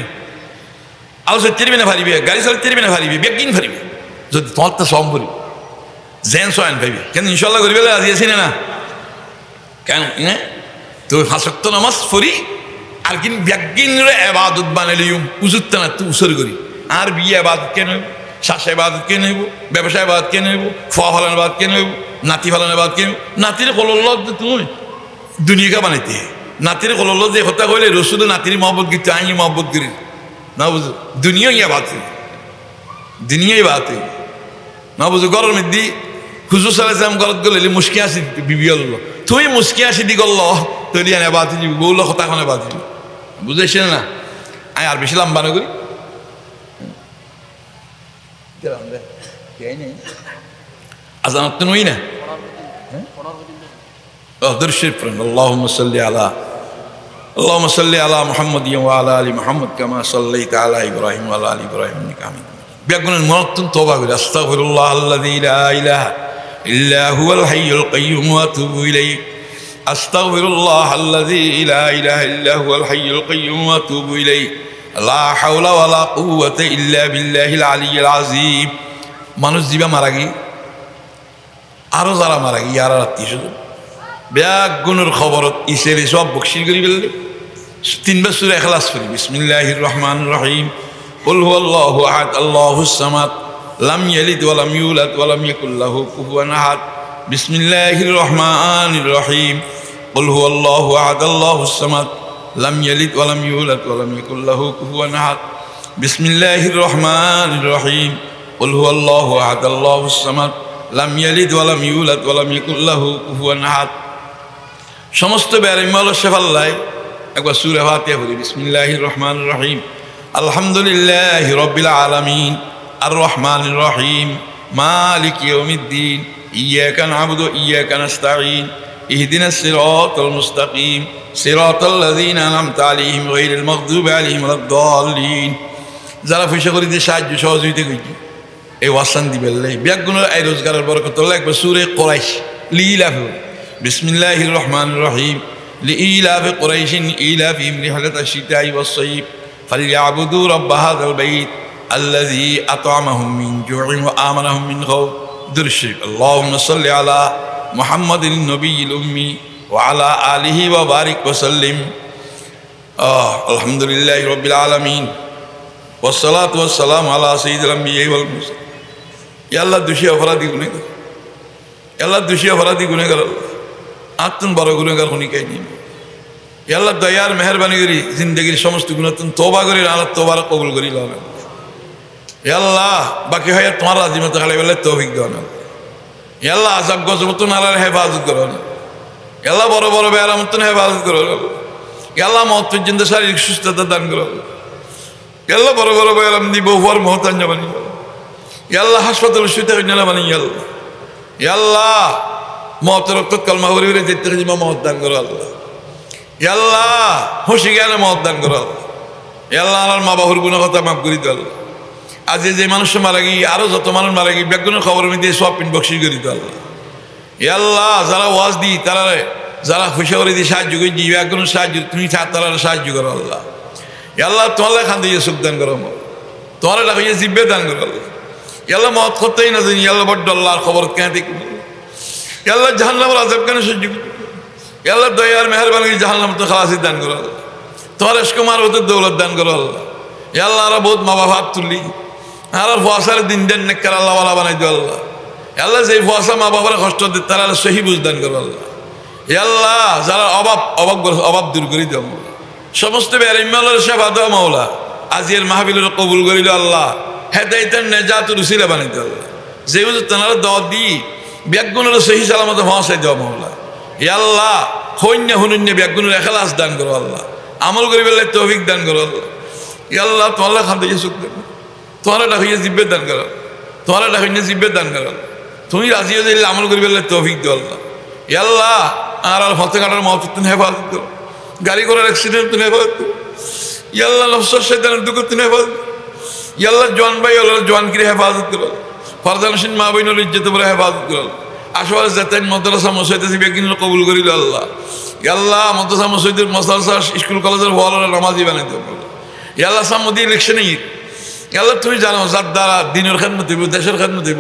আউসের তেরবে না ফারিবে গাড়ি চাল তেরবে না ফারিবে বেগিন ফারিবে যদি তোমার তো সম করি জেন সোয়ান ভাইবে কেন ইনশাল্লাহ করিবে রাজি আছি না কেন হ্যাঁ তো ফাঁসক্ত নামাজ পড়ি আর কিন বেগিন এবাদত বানালিম উজুত না তুই উসর করি আর বিয়ে আবাদত কেন হইব শ্বাস আবাদত কেন হইব ব্যবসায় আবাদত কেন হইব ফোয়া ফলান আবাদ কেন হইব নাতি ফলান আবাদ কেন নাতির কলল তুমি দুনিয়াকে বানাইতে নাতির কলল যে কথা কইলে রসুল নাতির মহব্বত গীত আই মহব্বত করি না বুঝো দুনিয়া ইয়া বাত দুনিয়াই বাত না বুঝো গরমের দি হুজুর সালাম গলত গেলে মুশকি আসি বিবি হল তুই মুশকি আসি দি গল তৈরি আনে বাত দিবি বউল কথা খানে বাত দিবি বুঝেছি না আমি আর বেশি লম্বা না করি আজান তো নই না درشف اللهم صل على محمد وعلى ال محمد كما صليت على ابراهيم وعلى ال ابراهيم انك حميد مجيد بيقولون مرتين توبه استغفر الله الذي لا اله الا هو الحي القيوم واتوب اليه استغفر الله الذي لا اله الا هو الحي القيوم واتوب اليه لا حول ولا قوه الا بالله العلي العظيم মানুষ জীবা মারা গিয়ে আরো যারা মারা গিয়ে আর আত্মীয় ব্যাগ গুণের খবরত ইসের সব বকশির করি ফেললে তিনবার সূরা ইখলাস পড়ি বিসমিল্লাহির রহমানির রহিম কুল হুয়াল্লাহু আহাদ আল্লাহুস সামাদ লাম ইয়ালিদ ওয়া লাম ইউলাদ ওয়া লাম ইয়াকুল লাহু কুফুয়ান আহাদ বিসমিল্লাহির রহমানির রহিম কুল হুয়াল্লাহু আহাদ আল্লাহুস সামাদ লাম ইয়ালিদ ওয়া লাম ইউলাদ ওয়া লাম ইয়াকুল লাহু কুফুয়ান আহাদ বিসমিল্লাহির রহমানির রহিম কুল হুয়াল্লাহু আহাদ আল্লাহুস সামাদ লাম ইয়ালিদ ওয়া লাম ইউলাদ ওয়া লাম ইয়াকুল লাহু কুফুয়ান আহাদ সমস্ত বেয়ারিমাল শেফাল্লাহ একবার সূরা ফাতিহা পড়ি বিসমিল্লাহির রহমানির রহিম আলহামদুলিল্লাহি রাব্বিল আলামিন আর রহমানির রহিম মালিক ইয়াউমিদ্দিন ইয়্যাকা না'বুদু ওয়া ইয়্যাকা নাস্তাঈন ইহদিনাস সিরাতাল মুস্তাকিম সিরাতাল লাযীনা আন'আমতা আলাইহিম গায়রিল মাগদুবি আলাইহিম ওয়ালাদ-দাল্লিন। যারা পয়সা করে দিয়ে সাহায্য সহযোগিতা করছি এই ওয়াসান দিবেল্লাই ব্যাগুনের এই রোজগারের বরকত আল্লাহ একবার সূরা কুরাইশ লিইলাফ বিসমিল্লাহির রহমানির রহিম লিইলাফি কুরাইশিন ইলাফিহিম রিহলাতাশ শিতাই ওয়াস সাইফ ফালইয়াবুদু রাব্ব হাযাল বাইত আল্লাযী আত'আমাহুম মিন জু'ইন ওয়া আমানাহুম মিন খাউফ। দুরূদ আল্লাহুম্মা সাল্লি আলা মুহাম্মাদিন নবিয়্যিল উম্মি ওয়া আলা আলিহি ওয়া বারিক ওয়া সাল্লিম। আলহামদুলিল্লাহি রাব্বিল আলামিন ওয়াসসালাতু ওয়াসসালামু আলা সাইয়্যিদিল আমবিয়া'i ওয়াল মুরসালিন। ইয়া আল্লাহ দোষী অপরাধী গুনাহগার, আল্লাহ দোষী অপরাধী গুনাহগার, আত্মন বড় গুনাহগার হুনিকাই নিন। ইয়া আল্লাহ দয়ার মেহেরবানি করি জিন্দেগির সমস্ত গুনাহ তওবা করি, আল্লাহ তওবার কবুল করি। ইয়া আল্লাহ বাকি হয় তোমার রাজিমতে খালি বলে তৌফিক দাও না। ইয়া আল্লাহ আযাব গজব তো নালার হেফাজত করো না। ইয়া আল্লাহ বড় বড় বেয়ারামত হেফাজত করো। ইয়া আল্লাহ মওত পর্যন্ত শারীরিক সুস্থতা দান করো। ইয়া আল্লাহ বড় বড় বেয়ারাম দি বহুবার মহতাঞ্জ বানি। ইয়া আল্লাহ হাসপাতালে শুতে না বানি। ইয়া আল্লাহ মওতের রক্ত কালমা করে করে যেতে জিমা মওত দান করো আল্লাহ। ইয়া আল্লাহ খুশি জ্ঞানে মওত দান করো আল্লাহ। ইয়া আল্লাহ আমার মা বাবার গুনাহ কথা মাফ করে দাও আল্লাহ। আজ যে মানুষ মারা গিয়ে আরো যত মানুষ মারা গিয়ে ব্যাগুনের খবর দিয়ে সব পিন বক্সি করে দিত আল্লাহ। ইয়া আল্লাহ যারা ওয়াজ দিই তারা যারা পয়সা করে দিয়ে সাহায্য করে দিই ব্যাগুনের সাহায্য তুমি তারা সাহায্য করো আল্লাহ। ইয়া আল্লাহ তোমার খান দিয়ে সুখ দান করো, তোমার লাগাইয়ে জিব্বে দান করো আল্লাহ। ইয়া আল্লাহ মত করতেই না জানি। ইয়া আল্লাহ বড্ড আল্লাহর খবর কেন দেখব। ইয়া আল্লাহ জাহান্নামের আযাব কেন সহ্য করব। ইয়া আল্লাহ দয়ার মেহেরবানি জাহান্নাম তো খালাসি দান করো আল্লাহ। তোমার ইশকুমার ওদের দৌলত দান করো আল্লাহ। ইয়া আল্লাহ আর বহুত মা বাবা হাত তুললি আর ফোয়াশার দিন দেন নেককার আল্লাহ ওয়ালা বানাই দিও আল্লাহ। আল্লাহ যে ফোয়াশা মা বাবার কষ্ট দিত তারা সহি বুঝ দান করো আল্লাহ। ইয়া আল্লাহ যারা অভাব দূর করে দাও মাওলা। সমস্ত বেয়ারিমালের সেবা দাও মাওলা। আজির মাহফিলের কবুল করিল আল্লাহ। হেদায়েতের নেজাতের উসিলা বানাই দিও আল্লাহ। যে বুঝ তারা দাও দি ব্যাগুনের সহি সালামতে পৌঁছাই দাও মাওলা। ইয়া আল্লাহ খৈন্য হুনন্য ব্যাগুনের ইখলাস দান করো আল্লাহ। আমল করিবার তৌফিক দান করো আল্লাহ। ইয়া আল্লাহ তোমার খান দিয়ে সুখ দেন, তোমার ডাকিয়ে জিব্বে দান করো, তোমার ডাকিয়ে জিব্বে দান করো। তুমি রাজি হয়ে যাইলে আমল করিবার তৌফিক দিও আল্লাহ। ইয়া আল্লাহ আর হতে কাটার মত তুমি হেফাজত করো, গাড়ি ঘোড়ার অ্যাক্সিডেন্ট তুমি হেফাজত করো। ইয়া আল্লাহ নফসের শয়তানের দুঃখ তুমি হেফাজত করো। ইয়া আল্লাহ জওয়ান ভাই আল্লাহ জওয়ানগিরি হেফাজত করো। ফরজানশীন মা বইনের ইজ্জত বলে হেফাজত করো। আশপাশ যাতেন মাদ্রাসা মসজিদে বেগিন কবুল করিল আল্লাহ। ইয়া আল্লাহ মাদ্রাসা মসজিদের মাদ্রাসা স্কুল কলেজের হওয়ার নামাজি বানাই দেবো। ইয়া আল্লাহ সামদি ইলেকশনে আল্লাহ তুমি জানো যার দ্বারা দিনের খেদমত দেব, দেশের খেদমত দেব,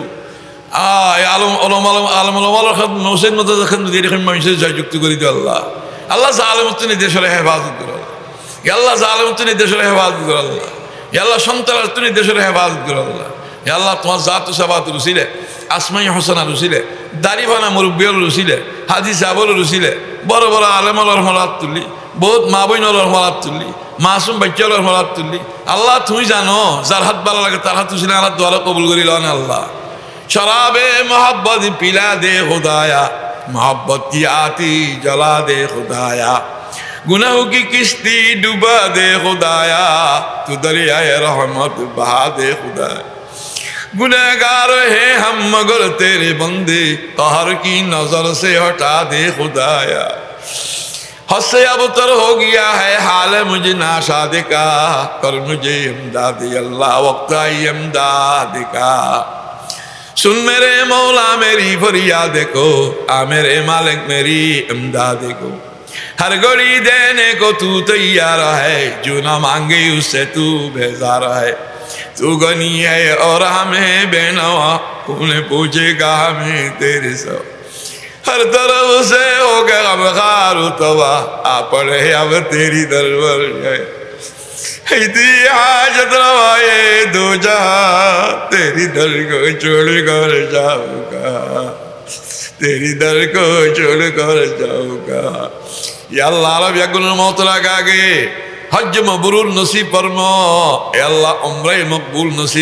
মানুষের জয়যুক্ত করে দিও আল্লাহ। আল্লাহ জালেমত দেশের হেফাজত করো আল্লাহ। জালেমত দেশের হেফাজত করো আল্লাহ। আল্লাহ সন্তান তুমি দেশের হেফাজত করো আল্লাহ। আল্লাহ তোমার জাত সাবাত রুসিলে, আসমাই হোসেনা রুসিলে, দাড়িবানা মুরব্বিয়র রুসিলে, হাজি সাবর রুসিলে, বড় বড় আলেমর মরাত তুললি, বহুত মা বইনর মরাত তুললি, মাসুম বাচ্চার মরাত তুললি। আল্লাহ তুমি জানো যার হাত ভালো লাগে তার হাত তুলছিলে আল্লাহ দোয়ারা কবুল করিল না আল্লাহ। শরাবে মোহাব্বত পিলা দে খুদায়া, मोहब्बत की आती जला दे खुदाया, गुनाहों की किश्ती डुबा दे खुदाया, तू दरियाए रहमत बहा दे खुदाया। गुनहगार है हम मगर तेरे बंदे, कहर की नजर से हटा दे खुदाया। हद से अब तर हो गया है हाल मुझे नाशाद का, कर मुझे इमदाद अल्लाह वक्त आई इमदाद का। सुन मेरे मौला मेरी फरियाद को, आ मेरे मालिक मेरी इमदाद को। हर घड़ी देने को तू तैयार है, जो ना मांगे उससे तू बेजार है। तू गनी है और हमें बेनवा, कौन पूछेगा हमें तेरे सो। हर तरफ से हो गया गमखार तवा, आ पड़े अब तेरी दरबार है। हाजत रवाए दो जहां, तेरी दर को छोड़ कर जाऊंगा, तेरी दर को छोड़ कर जाऊंगा। या अल्लाह रब यकुल मौत लगा के हज मबरूर नसीब फरमा। या अल्लाह उम्रे मकबूल नसीब